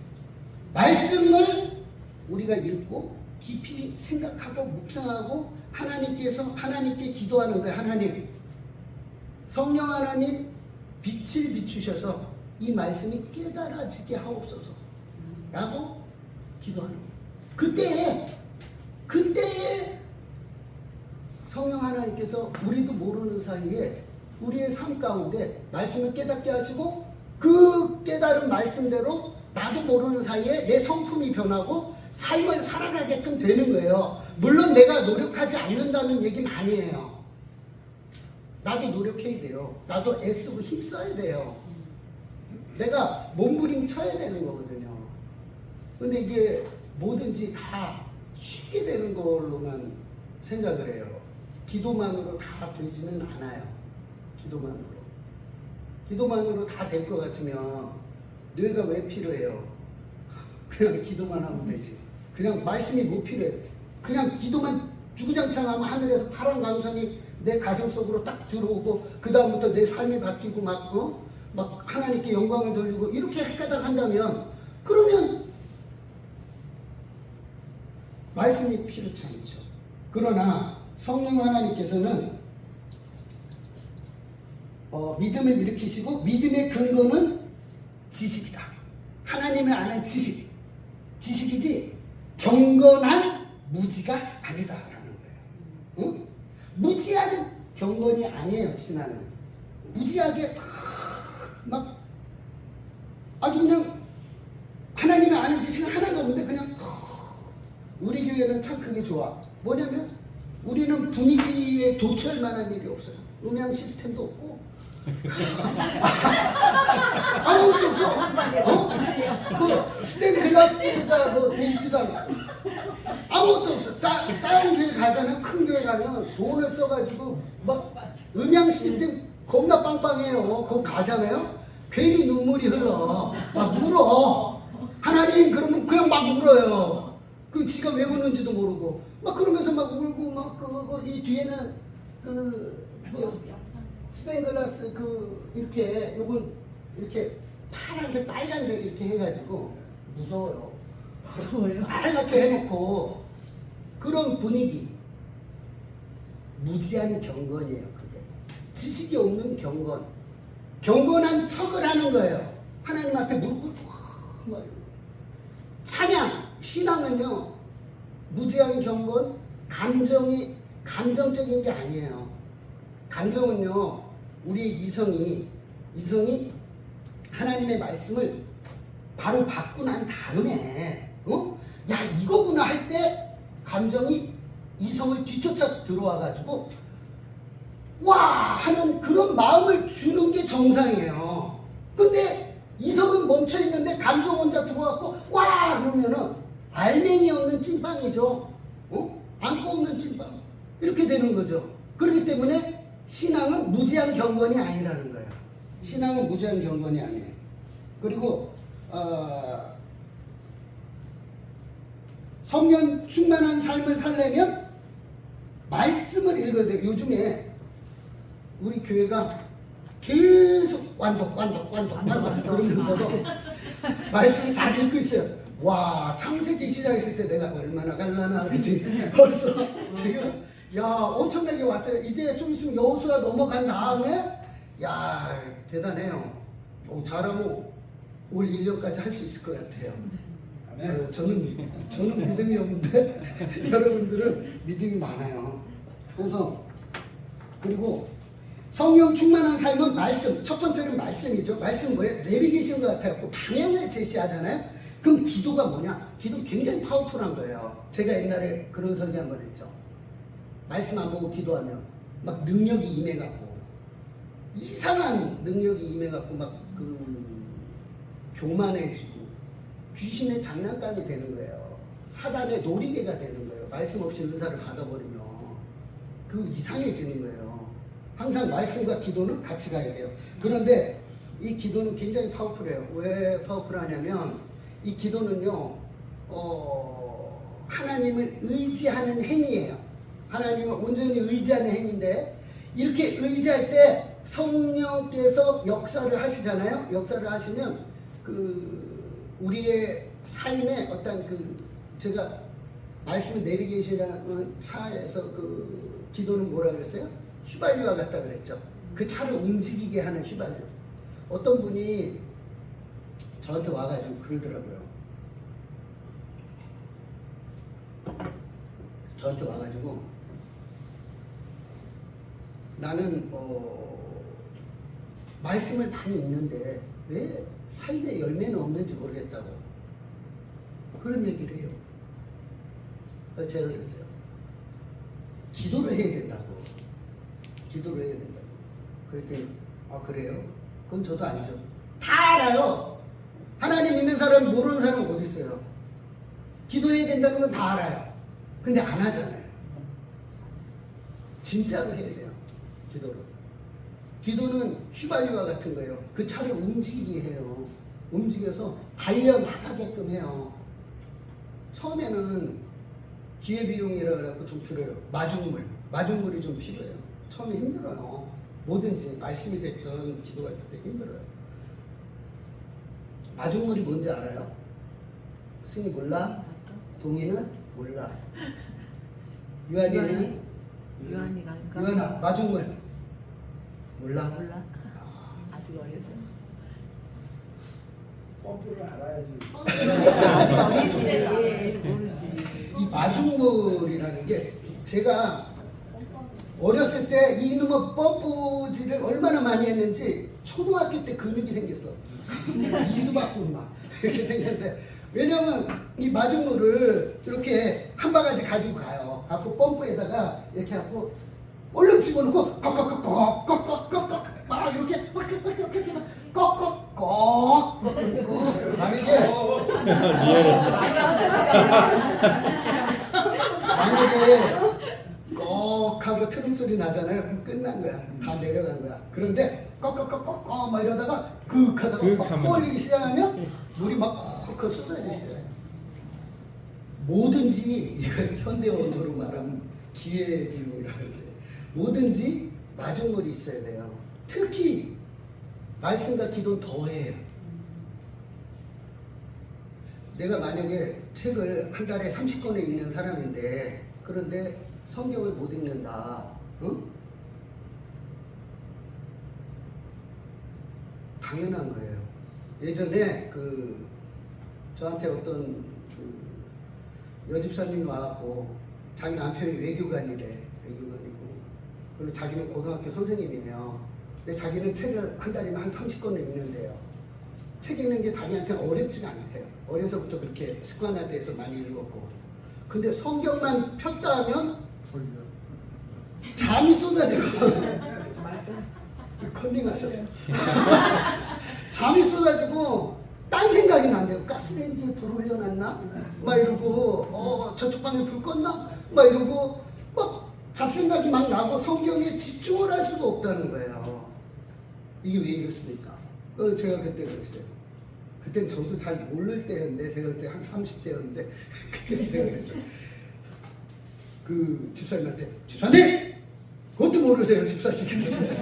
말씀을 우리가 읽고 깊이 생각하고 묵상하고 하나님께 기도하는 거예요. 하나님, 성령 하나님 빛을 비추셔서 이 말씀이 깨달아지게 하옵소서 라고 기도하는 거예요. 그때에 성령 하나님께서 우리도 모르는 사이에 우리의 삶 가운데 말씀을 깨닫게 하시고 그 깨달은 말씀대로 나도 모르는 사이에 내 성품이 변하고 삶을 살아가게끔 되는 거예요. 물론 내가 노력하지 않는다는 얘기는 아니에요. 나도 노력해야 돼요. 나도 애쓰고 힘써야 돼요. 내가 몸부림쳐야 되는 거거든요. 근데 이게 뭐든지 다 쉽게 되는 걸로만 생각을 해요. 기도만으로 다 되지는 않아요. 기도만으로 다 될 것 같으면 뇌가 왜 필요해요? 그냥 기도만 하면 되지. 그냥 말씀이 못 필요해. 그냥 기도만 주구장창 하면 하늘에서 파란 강선이 내 가슴 속으로 딱 들어오고 그 다음부터 내 삶이 바뀌고 막 하나님께 영광을 돌리고 이렇게 헷가닥 한다면 그러면 말씀이 필요치 않죠. 그러나 성령 하나님께서는 믿음을 일으키시고 믿음의 근거는 지식이다. 하나님을 아는 지식이지 경건한 무지가 아니다라는 거예요. 응? 무지한 경건이 아니에요. 신앙은 무지하게 막 아주 그냥 하나님을 아는 지식은 하나도 없는데 그냥 우리 교회는 참 그게 좋아. 뭐냐면 우리는 분위기에 도취할 만한 일이 없어요. 음향 시스템도 없고 아무것도 없어. 뭐 스탠글라스가 뭐 돼 있지도 않고 아무것도 없어. 다른 교회 가잖아요. 큰 교회 가면 돈을 써가지고 막 음향 시스템 겁나 빵빵해요. 거기 가잖아요. 괜히 눈물이 흘러. 막 울어. 하나님 그러면 그냥 막 울어요. 그 지가 왜 우는지도 모르고 막 그러면서 막 울고 막 그러고 이 뒤에는 그 스테인글라스 이렇게 요걸 이렇게 파란색 빨간색 이렇게 해가지고 무서워요. 빨갛게 해놓고 그런 분위기 무지한 경건이에요. 그게 지식이 없는 경건한 척을 하는 거예요. 하나님 앞에 무릎 꿇고 막 찬양 신앙은요 무지한 경건 감정적인 게 아니에요. 감정은요 우리 이성이 하나님의 말씀을 바로 받고 난 다음에 야 이거구나 할 때 감정이 이성을 뒤쫓아 들어와가지고 와 하는 그런 마음을 주는 게 정상이에요. 근데 이성은 멈춰 있는데 감정 혼자 들어와갖고 와 그러면은 알맹이 없는 찐빵이죠. 안고 없는 찐빵 이렇게 되는 거죠. 그렇기 때문에 신앙은 무지한 경건이 아니라는 거예요. 신앙은 무지한 경건이 아니에요. 그리고 성령 충만한 삶을 살려면 말씀을 읽어야 돼요. 요즘에 우리 교회가 계속 완독 그러면서도 말씀을 잘 읽고 있어요. 와 창세기 시작했을 때 내가 얼마나 갈라나 그랬더니 벌써 지금 야 엄청나게 왔어요. 이제 좀 있으면 여호수아 넘어간 다음에 야 대단해요. 잘하면 올 1년까지 할 수 있을 것 같아요. 저는 믿음이 없는데 여러분들은 믿음이 많아요. 그래서 그리고 성령 충만한 삶은 말씀. 첫 번째는 말씀이죠. 말씀 뭐예요? 내비게이션 것 같아요. 방향을 제시하잖아요. 그럼 기도가 뭐냐? 기도 굉장히 파워풀한 거예요. 제가 옛날에 그런 설교 한번 했죠. 말씀 안 보고 기도하면 막 능력이 임해갖고 이상한 능력이 임해갖고 막 교만해지고 귀신의 장난감이 되는 거예요. 사단의 놀이개가 되는 거예요. 말씀 없이 은사를 받아버리면 그 이상해지는 거예요. 항상 말씀과 기도는 같이 가야 돼요. 그런데 이 기도는 굉장히 파워풀해요. 왜 파워풀하냐면 이 기도는요 하나님을 의지하는 행위예요. 하나님을 온전히 의지하는 행위인데 이렇게 의지할 때 성령께서 역사를 하시잖아요. 역사를 하시면 우리의 삶의 어떤 제가 말씀 내비게이션이라는 차에서 기도는 뭐라 그랬어요? 휘발유와 같다 그랬죠. 그 차를 움직이게 하는 휘발유. 어떤 분이 저한테 와가지고 그러더라고요. 저한테 와가지고 나는 말씀을 많이 읽는데 왜 삶의 열매는 없는지 모르겠다고 그런 얘기를 해요. 그래서 제가 그랬어요. 기도를 해야 된다고. 기도를 해야 된다고. 그랬더니 아 그래요? 그건 저도 알죠. 다 알아요. 하나님 믿는 사람 모르는 사람 어디 있어요? 기도해야 된다는 건 다 알아요. 근데 안 하잖아요. 진짜로 해야 돼요. 기도를. 기도는 휘발유와 같은 거예요. 그 차를 움직이게 해요. 움직여서 달려나가게끔 해요. 처음에는 기회비용이라 그래갖고 좀 들어요. 마중물이 좀 필요해요. 처음에 힘들어요. 뭐든지 말씀이 됐든 기도가 됐든 힘들어요. 마중물이 뭔지 알아요? 승이 몰라? 동이는 몰라. 유한이는? 유한이가 유한아, 마중물 몰라? 몰라. 아직 어려서. 펌프를 알아야지. 어린 시대라 모르지. 이 마중물이라는 게 제가 어렸을 때 이놈의 펌프질을 얼마나 많이 했는지 초등학교 때 근육이 생겼어. 이도 받고 막 이렇게 생겼는데 왜냐면 이 마중물을 이렇게 한 바가지 가지고 가요. 갖고 펌프에다가 이렇게 하고 얼른 집어넣고 꺽꺽꺽꺽꺽꺽꺽 막 이렇게 꺽꺽꺽 만약에 만약에 꺽 하고 트름 소리 나잖아요. 그럼 끝난 거야. 다 내려간 거야. 그런데 꺽꺽꺽꺽 막 이러다가 극 하다가 막 하면. 꼴리기 시작하면 물이 막 콜콜 쏟아지기 시작해요. 뭐든지 이거 현대언어로 말하면 기회비용이라는데 뭐든지 마중물이 있어야 돼요. 특히 말씀과 기도는 더해요. 내가 만약에 책을 한 달에 30권을 읽는 사람인데 그런데 성경을 못 읽는다. 응? 당연한 거예요. 예전에 저한테 어떤 여집사님이 와갖고 자기 남편이 외교관이래. 외교관이고 그리고 자기는 고등학교 선생님이에요. 근데 자기는 책을 한 달이면 한 30권을 읽는데요. 책 읽는 게 자기한테는 어렵지가 않대요. 어려서부터 그렇게 습관화돼서 많이 읽었고. 근데 성경만 폈다 하면 잠이 쏟아지고 컨닝하셨어. 잠이 쏟아지고 딴 생각이 난대요. 가스레인지에 불 올려놨나? 막 이러고 저쪽 방에 불 껐나? 막 이러고 막 잡생각이 막 나고 성경에 집중을 할 수가 없다는 거예요. 이게 왜 이렇습니까? 제가 그때 그랬어요. 그땐 저도 잘 모를 때였는데 제가 그때 한 30대였는데 그때 제가 그랬죠. 그 집사님한테 집사님! 그것도 모르세요 집사시키는데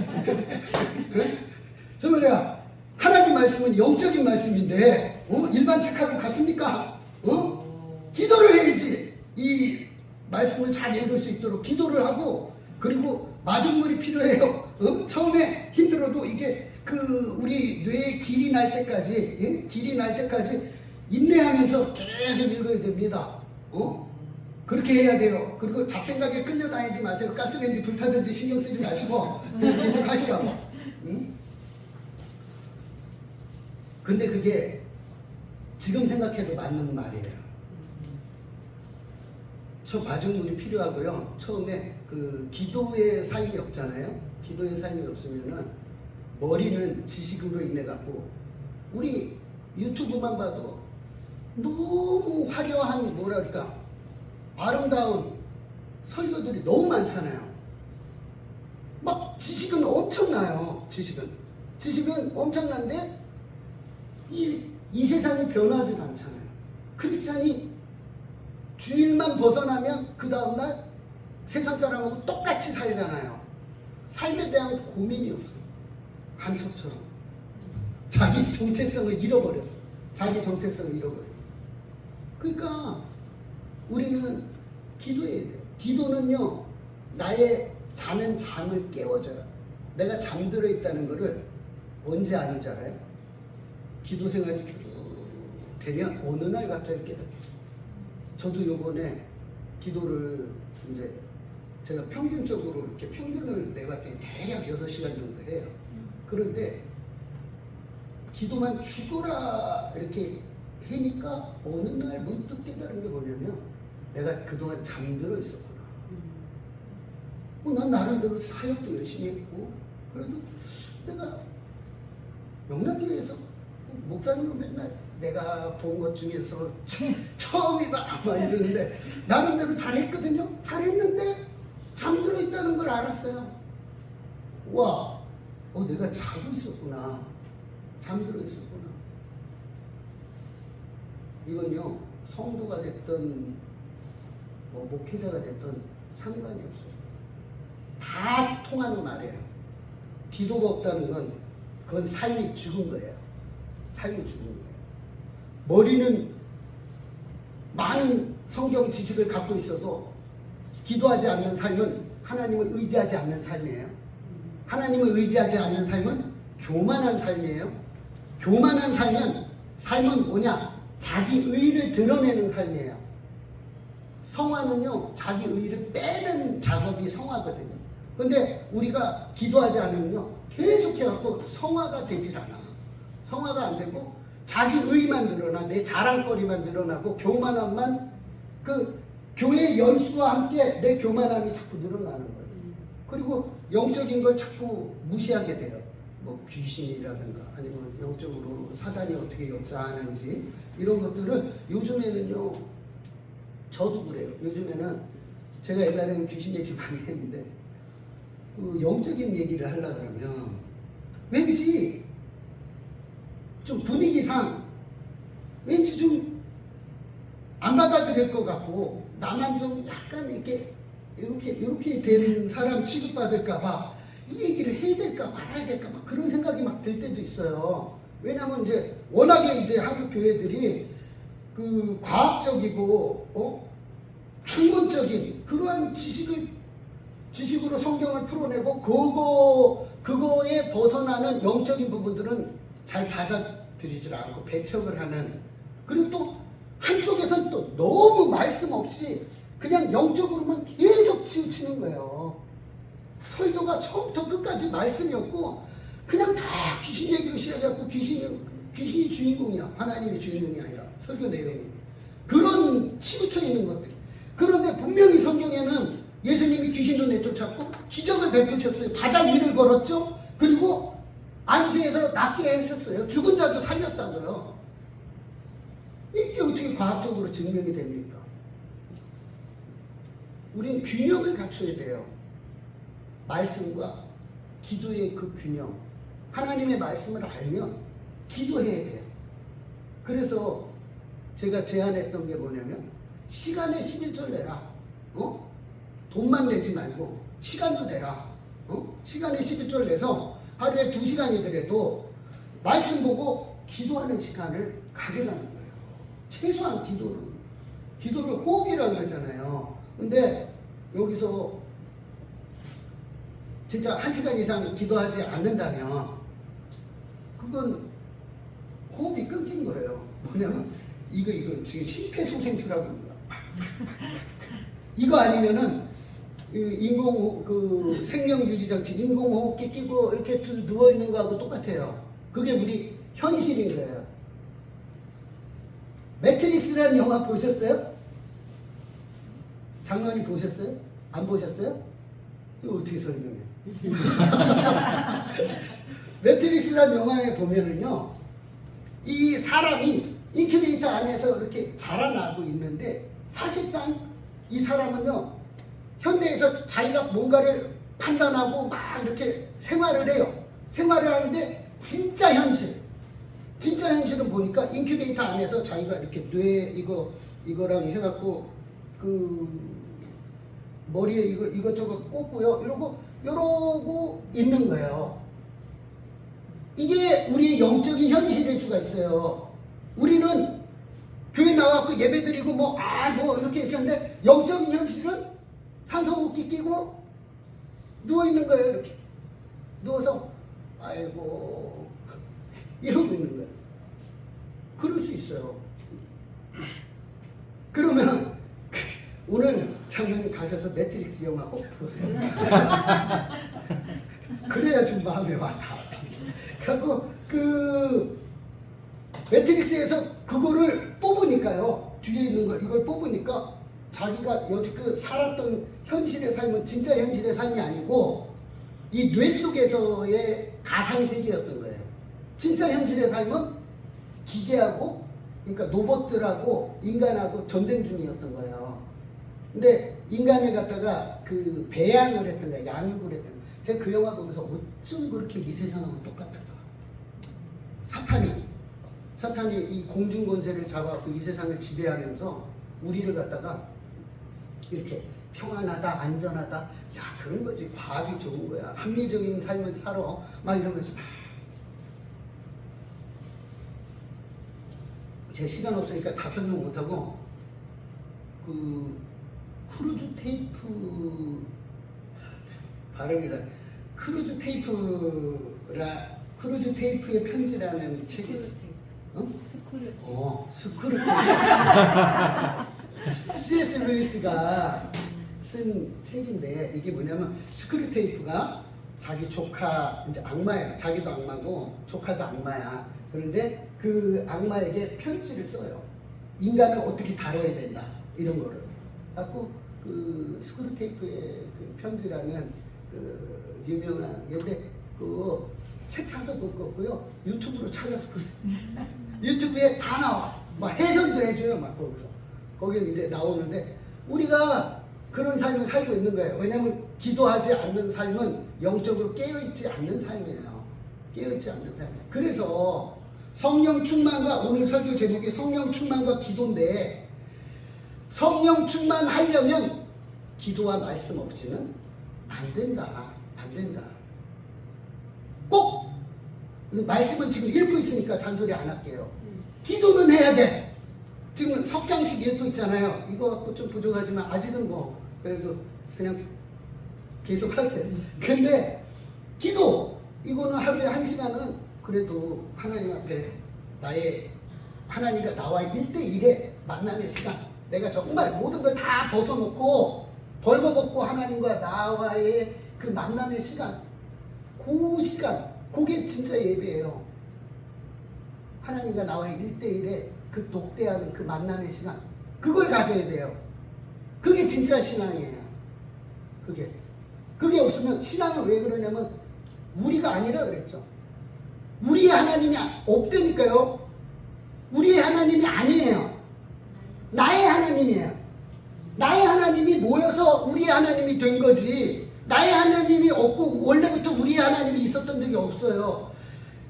저 말이야 하나님 말씀은 영적인 말씀인데 일반 책하고 같습니까? 기도를 해야지 이 말씀을 잘 읽을 수 있도록 기도를 하고 그리고 마중물이 필요해요. 처음에 힘들어도 이게 우리 뇌에 길이 날 때까지 길이 날 때까지 인내하면서 계속 읽어야 됩니다. 그렇게 해야 돼요. 그리고 잡생각에 끌려다니지 마세요. 가스레인지 불타든지 신경 쓰지 마시고 그냥 계속 하시라고. 근데 그게 지금 생각해도 맞는 말이에요. 저 마중물이 필요하고요. 처음에 기도의 삶이 없잖아요. 기도의 삶이 없으면은 머리는 지식으로 인해 갖고 우리 유튜브만 봐도 너무 화려한 뭐랄까 아름다운 설교들이 너무 많잖아요. 막 지식은 엄청나요. 지식은 엄청난데 이 세상이 변하진 않잖아요. 크리스찬이 주일만 벗어나면 그 다음날 세상 사람하고 똑같이 살잖아요. 삶에 대한 고민이 없어요. 간첩처럼 자기 정체성을 잃어버렸어. 그러니까 우리는 기도해야 돼요. 기도는요 나의 자는 잠을 깨워줘요. 내가 잠들어 있다는 거를 언제 아는 줄 알아요? 기도 생활이 쭉 되면 어느 날 갑자기 깨닫게. 저도 요번에 기도를 이제 제가 평균적으로 이렇게 평균을 내봤더니 대략 6시간 정도 해요. 그런데 기도만 죽어라 이렇게 하니까 어느 날 문득 깨달은 게 뭐냐면 내가 그동안 잠들어 있었구나. 난 나름대로 사역도 열심히 했고 그래도 내가 영락교회에서 목사님은 맨날 내가 본 것 중에서 처음이다 막 이러는데 나름대로 잘했거든요. 잘했는데 잠들어 있다는 걸 알았어요. 와, 내가 자고 있었구나. 잠들어 있었구나. 이건요, 성도가 됐든 목회자가 됐든 상관이 없어요. 다 통하는 말이에요. 기도가 없다는 건 그건 삶이 죽은 거예요. 삶이 죽은 거예요. 머리는 많은 성경 지식을 갖고 있어도 기도하지 않는 삶은 하나님을 의지하지 않는 삶이에요. 하나님을 의지하지 않는 삶은 교만한 삶이에요. 교만한 삶은 뭐냐? 자기 의를 드러내는 삶이에요. 성화는요, 자기 의를 빼는 작업이 성화거든요. 근데 우리가 기도하지 않으면요, 계속해갖고 성화가 되질 않아. 성화가 안 되고 자기 의만 늘어나, 내 자랑거리만 늘어나고 교만함만 그 교회 연수와 함께 내 교만함이 자꾸 늘어나는 거예요. 그리고 영적인 걸 자꾸 무시하게 돼요. 뭐 귀신이라든가 아니면 영적으로 사단이 어떻게 역사하는지 이런 것들을 요즘에는요, 저도 그래요. 요즘에는 제가 옛날에는 귀신 얘기 많이 했는데 그 영적인 얘기를 하려고 하면 왠지 좀 분위기상 왠지 좀 안 받아들일 것 같고 나만 좀 약간 이렇게 되는 사람 취급받을까봐 이 얘기를 해야 될까 말아야 될까 막 그런 생각이 막 들 때도 있어요. 왜냐면 이제 워낙에 이제 한국 교회들이 그 과학적이고 학문적인 그러한 지식으로 성경을 풀어내고 그거에 벗어나는 영적인 부분들은 잘 받아들이질 않고 배척을 하는, 그리고 또 한쪽에서는 또 너무 말씀 없이 그냥 영적으로만 계속 치우치는 거예요. 설교가 처음부터 끝까지 말씀이 없고 그냥 다 귀신 얘기로 시작해갖고 귀신이 주인공이야. 하나님이 주인공이 아니라 설교 내용이 그런 치우쳐 있는 것들. 그런데 분명히 성경에는 예수님이 귀신도 내쫓았고 기적을 베푸셨어요. 바다 위를 걸었죠. 그리고 안수에서 낫게 하셨어요. 죽은 자도 살렸다고요. 이게 어떻게 과학적으로 증명이 됩니까? 우리는 균형을 갖춰야 돼요. 말씀과 기도의 그 균형. 하나님의 말씀을 알면 기도해야 돼요. 그래서 제가 제안했던 게 뭐냐면 시간에 11절 내라. 돈만 내지 말고 시간도 내라. 시간에 11절 내서 하루에 2시간이더라도 말씀 보고 기도하는 시간을 가져가는 거예요. 최소한 기도를 호흡이라고 그러잖아요. 근데 여기서 진짜 1시간 이상 기도하지 않는다면 그건 호흡이 끊긴 거예요. 뭐냐면 이거 지금 심폐소생술하고 합니다. 이거 아니면은 인공 생명 유지 장치 인공호흡기 끼고 이렇게 누워 있는 거하고 똑같아요. 그게 우리 현실인 거예요. 매트릭스라는 영화 보셨어요? 장관이 보셨어요? 안 보셨어요? 이거 어떻게 설명해? 매트릭스라는 영화에 보면은요, 이 사람이 인큐베이터 안에서 이렇게 자라나고 있는데 사실상 이 사람은요, 현대에서 자기가 뭔가를 판단하고 막 이렇게 생활을 해요. 생활을 하는데 진짜 현실은 보니까 인큐베이터 안에서 자기가 이렇게 뇌 이거랑 해갖고 그 머리에 이것저것 꽂고요. 이러고 있는 거예요. 이게 우리의 영적인 현실일 수가 있어요. 우리는 교회 나와서 예배 드리고 이렇게 하는데 영적인 현실은 산소호흡기 끼고 누워있는 거예요. 이렇게 누워서 아이고 이러고 있는 거예요. 그럴 수 있어요. 그러면 오늘 장면에 가셔서 매트릭스 영화 꼭 보세요. 그래야 좀 마음에 와닿아. 그래갖고 그 매트릭스에서 그거를 뽑으니까요. 뒤에 있는 거 이걸 뽑으니까 자기가 여지껏 살았던 현실의 삶은 진짜 현실의 삶이 아니고 이 뇌 속에서의 가상세계였던 거예요. 진짜 현실의 삶은 기계하고 그러니까 로봇들하고 인간하고 전쟁 중이었던 거예요. 근데 인간을 갖다가 그 배양을 했던 거야. 양육을 했던 거야. 제가 그 영화 보면서 어쩜 그렇게 이 세상하고 똑같을까. 사탄이 이 공중권세를 잡아갖고 이 세상을 지배하면서 우리를 갖다가 이렇게 평안하다 안전하다 야 그런 거지. 과학이 좋은 거야. 합리적인 삶을 살아 막 이러면서 제 시간 없으니까 다 설명 못하고 그 크루즈 테이프 발음이 크루즈 테이프의 편지라는 책이 있어. 스크루 C.S. 루이스가 쓴 책인데 이게 뭐냐면 스크루 테이프가 자기 조카 이제 악마야. 자기도 악마고 조카도 악마야. 그런데 그 악마에게 편지를 써요. 인간을 어떻게 다뤄야 된다 이런 거를. 갖고 그 스크루 테이프의 그 편지라는 그 유명한 근데 그 책 사서 볼 거고요. 유튜브로 찾아서 보세요. 유튜브에 다 나와. 막 해설도 해줘요. 막 거기서. 거기 이제 나오는데 우리가 그런 삶을 살고 있는 거예요. 왜냐하면 기도하지 않는 삶은 영적으로 깨어있지 않는 삶이에요. 깨어있지 않는 삶이에요. 그래서 성령 충만과 오늘 설교 제목이 성령 충만과 기도인데 성령 충만하려면 기도와 말씀 없이는 안 된다. 안 된다. 꼭 말씀은 지금 읽고 있으니까 잔소리 안 할게요. 기도는 해야 돼. 지금 석장식 읽고 있잖아요. 이거 갖고 좀 부족하지만 아직은 뭐 그래도 그냥 계속 하세요. 근데 기도 이거는 하루에 1시간은 그래도 하나님 앞에 나의 하나님과 나와 1대1의 만남의 시간. 내가 정말 모든 걸 다 벗어놓고 벌거벗고 하나님과 나와의 그 만남의 시간. 그 시간, 그게 진짜 예배예요. 하나님과 나와의 1대1의 그 독대하는 그 만남의 시간. 그걸 가져야 돼요. 그게 진짜 신앙이에요. 그게 없으면 신앙은 왜 그러냐면 우리가 아니라 그랬죠. 우리의 하나님이 없다니까요. 우리의 하나님이 아니에요. 나의 하나님이에요. 나의 하나님이 모여서 우리의 하나님이 된 거지. 나의 하나님이 없고 원래부터 우리의 하나님이 있었던 적이 없어요.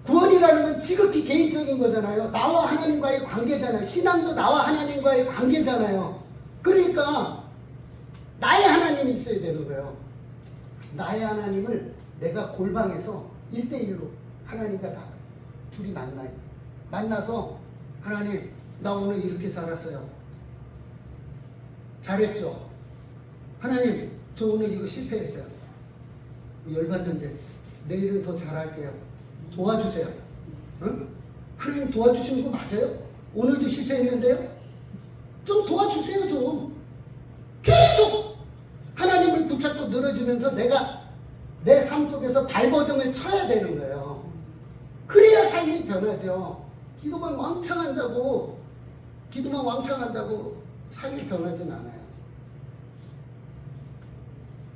구원이라는 건 지극히 개인적인 거잖아요. 나와 하나님과의 관계잖아요. 신앙도 나와 하나님과의 관계잖아요. 그러니까 나의 하나님이 있어야 되는 거예요. 나의 하나님을 내가 골방에서 1대1로 하나님과 나 둘이 만나요. 만나서 하나님 나 오늘 이렇게 살았어요. 잘했죠? 하나님 저 오늘 이거 실패했어요. 열받는데 내일은 더 잘할게요. 도와주세요. 응? 하나님 도와주시는 거 맞아요? 오늘도 실패했는데요? 좀 도와주세요 좀. 계속 하나님을 붙잡고 늘어지면서 내가 내 삶 속에서 발버둥을 쳐야 되는 거예요. 그래야 삶이 변하죠. 기도만 왕창 한다고 삶이 변하진 않아요.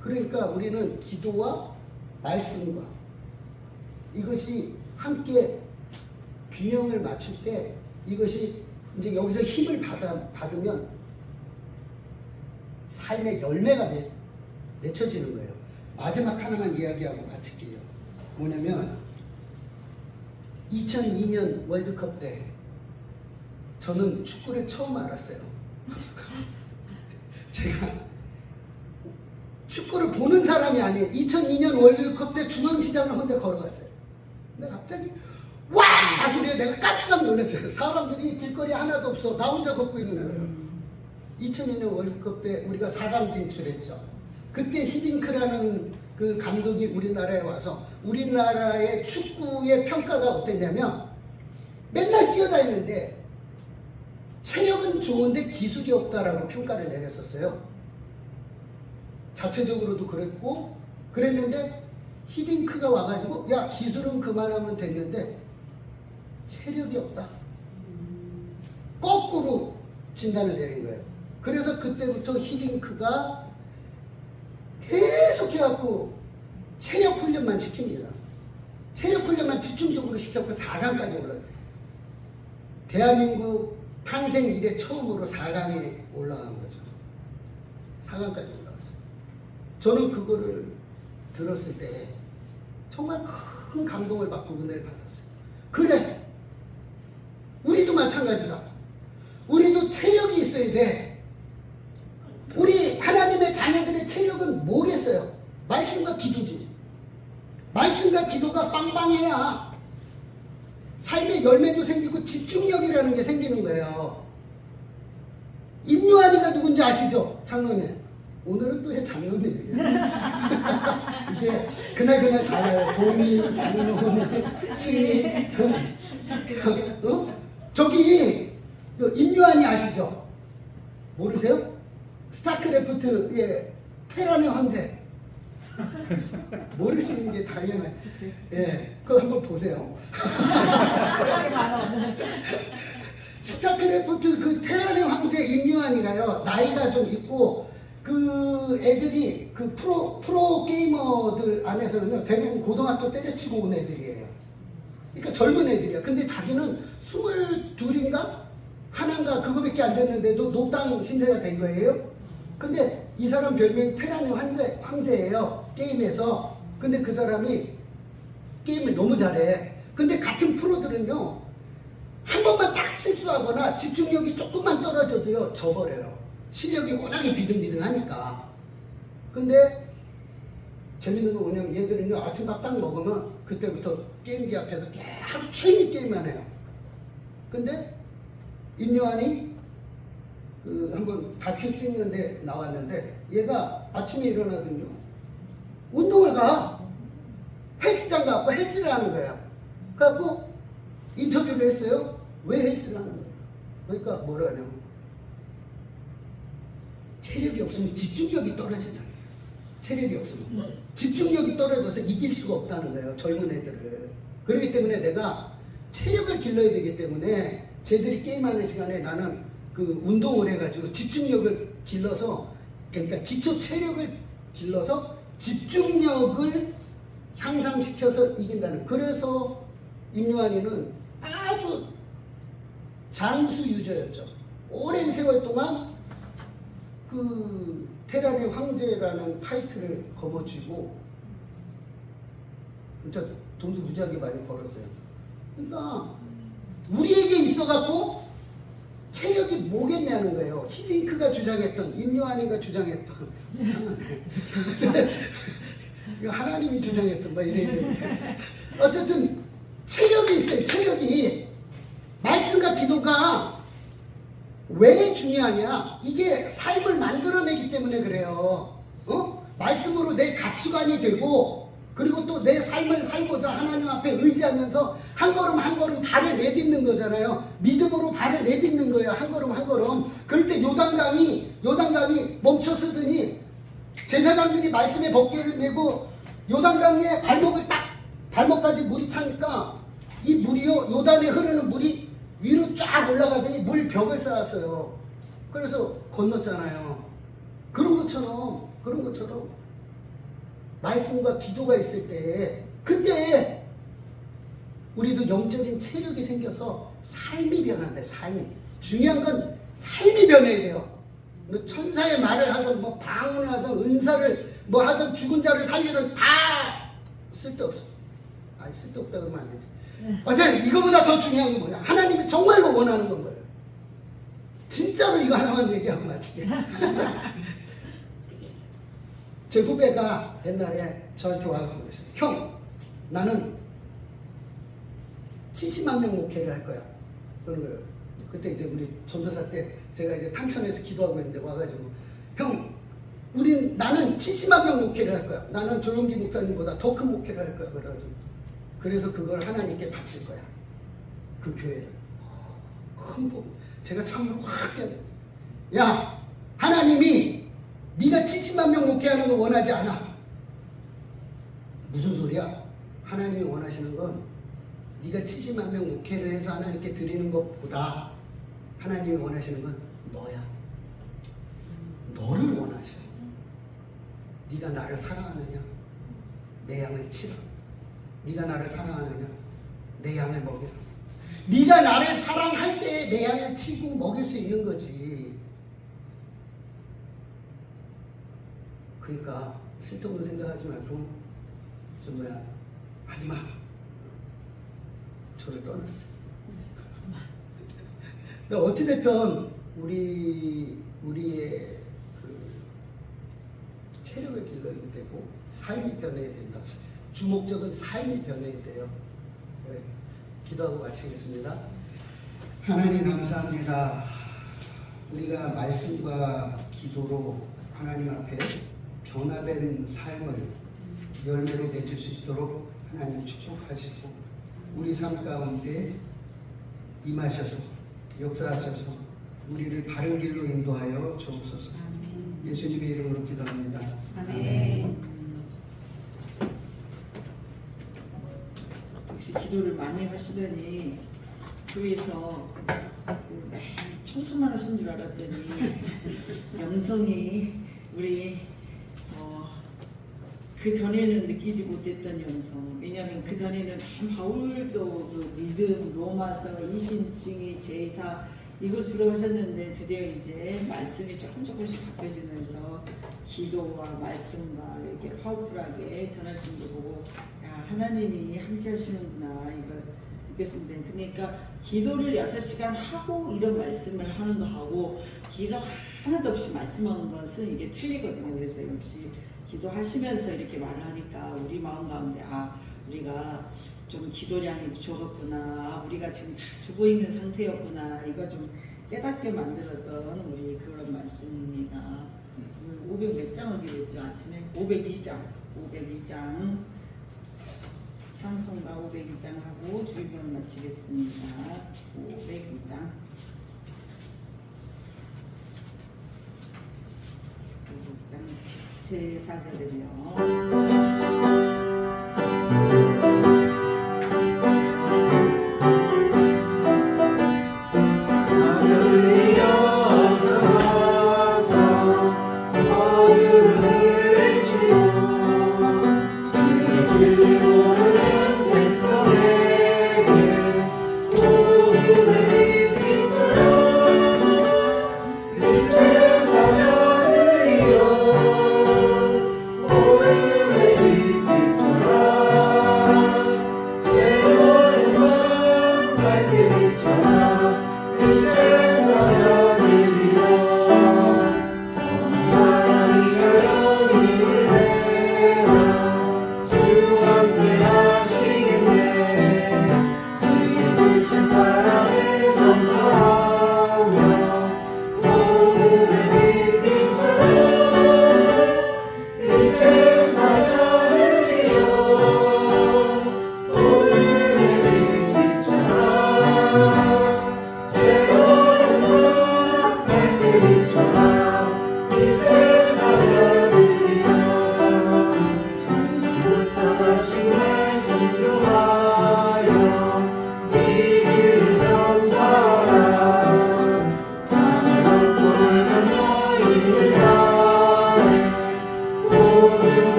그러니까 우리는 기도와 말씀과 이것이 함께 균형을 맞출 때 이것이 이제 여기서 힘을 받으면 삶의 열매가 맺혀지는 거예요. 마지막 하나만 이야기하고 마칠게요. 뭐냐면 2002년 월드컵 때 저는 축구를 처음 알았어요. 제가 축구를 보는 사람이 아니에요. 2002년 월드컵 때 중앙시장을 혼자 걸어갔어요. 근데 갑자기 와! 소리에 내가 깜짝 놀랐어요. 사람들이 길거리 하나도 없어. 나 혼자 걷고 있는 거예요. 2002년 월드컵 때 우리가 4강 진출했죠. 그때 히딩크라는 그 감독이 우리나라에 와서 우리나라의 축구의 평가가 어땠냐면 맨날 뛰어다니는데 체력은 좋은데 기술이 없다라고 평가를 내렸었어요. 자체적으로도 그랬는데 히딩크가 와가지고 야 기술은 그만하면 됐는데 체력이 없다. 거꾸로 진단을 내린 거예요. 그래서 그때부터 히딩크가 계속 해갖고 체력 훈련만 시킵니다. 체력 훈련만 집중적으로 시켰고 4강까지 올라요. 대한민국 탄생 이래 처음으로 4강에 올라간 거죠. 4강까지 올라갔어요. 저는 그거를 들었을 때 정말 큰 감동을 받고 은혜를 받았어요. 그래, 우리도 마찬가지다. 우리도 체력이 있어야 돼. 우리 하나님의 자녀들의 체력은 뭐겠어요? 말씀과 기도지. 말씀과 기도가 빵빵해야 삶의 열매도 생기고 집중력이라는 게 생기는 거예요. 임요한이가 누군지 아시죠? 장로님. 오늘은 또 왜 장로님이에요? 이게 그날 달라요. 도미, 장로님, 스님. 저기 임요한이 아시죠? 모르세요? 스타크래프트의 테란의 황제. 모르시는 게 당연해. 예, 그거 한번 보세요. 스타크래프트 그 테란의 황제 임요한이가요, 나이가 좀 있고, 그 애들이 그 프로 게이머들 안에서는요, 대부분 고등학교 때려치고 온 애들이에요. 그러니까 젊은 애들이야. 근데 자기는 22인가? 하나인가 그거밖에 안 됐는데도 노땅 신세가 된 거예요. 근데 이 사람 별명이 테란의 황제예요. 게임에서. 근데 그 사람이 게임을 너무 잘해. 근데 같은 프로들은요, 한 번만 딱 실수하거나 집중력이 조금만 떨어져도요, 져버려요. 실력이 워낙에 비등비등하니까. 근데 재밌는 거 뭐냐면 얘들은요, 아침밥 딱 먹으면 그때부터 게임기 앞에서 하루 종일 게임만 해요. 근데 임요한이 그 한번 다큐 찍는데 나왔는데, 얘가 아침에 일어나더니 운동을 가. 헬스장 가고 헬스를 하는 거야. 그래갖고 인터뷰를 했어요. 왜 헬스를 하는 거야? 그러니까 뭐라 하냐면, 체력이 없으면 집중력이 떨어지잖아요. 체력이 없으면 집중력이 떨어져서 이길 수가 없다는 거예요, 젊은 애들을. 그렇기 때문에 내가 체력을 길러야 되기 때문에 쟤들이 게임하는 시간에 나는 그 운동을 해가지고 집중력을 길러서, 그러니까 기초 체력을 길러서 집중력을 향상시켜서 이긴다는. 그래서 임요한이는 아주 장수 유저였죠. 오랜 세월 동안 그 테란의 황제라는 타이틀을 거머쥐고 진짜 돈도 무지하게 많이 벌었어요. 그러니까 우리에게 있어갖고 체력이 뭐겠냐는 거예요. 히딩크가 주장했던, 임요한이가 주장했던, 이거 하나님이 주장했던 뭐 이런. 어쨌든 체력이 있어요. 체력이. 말씀과 기도가 왜 중요하냐? 이게 삶을 만들어내기 때문에 그래요. 말씀으로 내 가치관이 되고, 그리고 또 내 삶을 살고자 하나님 앞에 의지하면서 한 걸음 한 걸음 발을 내딛는 거잖아요. 믿음으로 발을 내딛는 거예요. 한 걸음 한 걸음. 그럴 때 요단강이 멈춰서더니 제사장들이 말씀의 법궤를 메고 요단강에 발목까지 물이 차니까 이 물이요, 요단에 흐르는 물이 위로 쫙 올라가더니 물벽을 쌓았어요. 그래서 건넜잖아요. 그런 것처럼 말씀과 기도가 있을 때, 그때 우리도 영적인 체력이 생겨서 삶이 변한다. 삶이. 중요한 건 삶이 변해야 돼요. 뭐 천사의 말을 하든 뭐 방언하든 은사를 뭐 하든 죽은 자를 살리든 다 쓸데없어. 아니, 쓸데없다 그러면 안 되지. 어차피 이거보다 더 중요한 게 뭐냐? 하나님이 정말로 원하는 건 거예요. 진짜로 이거 하나만 얘기하고 마치게. 제 후배가 옛날에 저한테 와서 그랬어요. 형, 나는 70만 명 목회를 할 거야. 그런 거예요. 그때 이제 우리 전도사 때 제가 이제 탕천에서 기도하고 있는데 와가지고, 형, 나는 70만 명 목회를 할 거야. 나는 조용기 목사님보다 더 큰 목회를 할 거야. 그래서 그걸 하나님께 바칠 거야. 그 교회를. 큰 거. 제가 참으로 확 깨달았어요. 야, 하나님이 네가 70만 명 목회하는 거 원하지 않아. 무슨 소리야? 하나님이 원하시는 건 네가 70만 명 목회를 해서 하나님께 드리는 것보다 하나님이 원하시는 건 너야. 너를 원하셔. 네가 나를 사랑하느냐? 내 양을 치라. 네가 나를 사랑하느냐? 내 양을 먹여라. 네가 나를 사랑할 때 내 양을 치고 먹일 수 있는 거지. 그러니까 쓸데없는 생각하지 말고 하지마. 저를 떠났어요. 어찌됐든 우리의 그 체력을 길러야 되고 삶이 변해야 된다. 주목적인 삶이 변해야 돼요. 네. 기도하고 마치겠습니다. 하나님 감사합니다. 우리가 말씀과 기도로 하나님 앞에 변화된 삶을 열매로 맺을 수 있도록 하나님 축복하시고 우리 삶 가운데 임하셔서 역사하셔서 우리를 바른 길로 인도하여 주옵소서. 예수님의 이름으로 기도합니다. 아멘. 역시 기도를 많이 하시더니 교회에서 매일 청소만 하신 줄 알았더니 영성이 우리 그 전에는 느끼지 못했던 영성. 왜냐하면 그 전에는 바울적 그 믿음, 로마서, 이신칭의 제사 이걸 주로 하셨는데 드디어 이제 말씀이 조금씩 바뀌어지면서 기도와 말씀과 이렇게 파워풀하게 전하시는 거 보고 야 하나님이 함께 하시는구나 이걸 느꼈습니다. 그러니까 기도를 6시간 하고 이런 말씀을 하는 거 하고 기도 하나도 없이 말씀하는 것은 이게 틀리거든요. 그래서 역시 기도하시면서 이렇게 말을 하니까 우리 마음 가운데 우리가 좀 기도량이 적었구나, 우리가 지금 다 죽어 있는 상태였구나, 이걸 좀 깨닫게 만들었던 우리 그런 말씀입니다. 오늘 500 몇 장 하기로 했죠? 아침에 502장 찬송가 502장 하고 주의견을 마치겠습니다. 502장 제4절이요.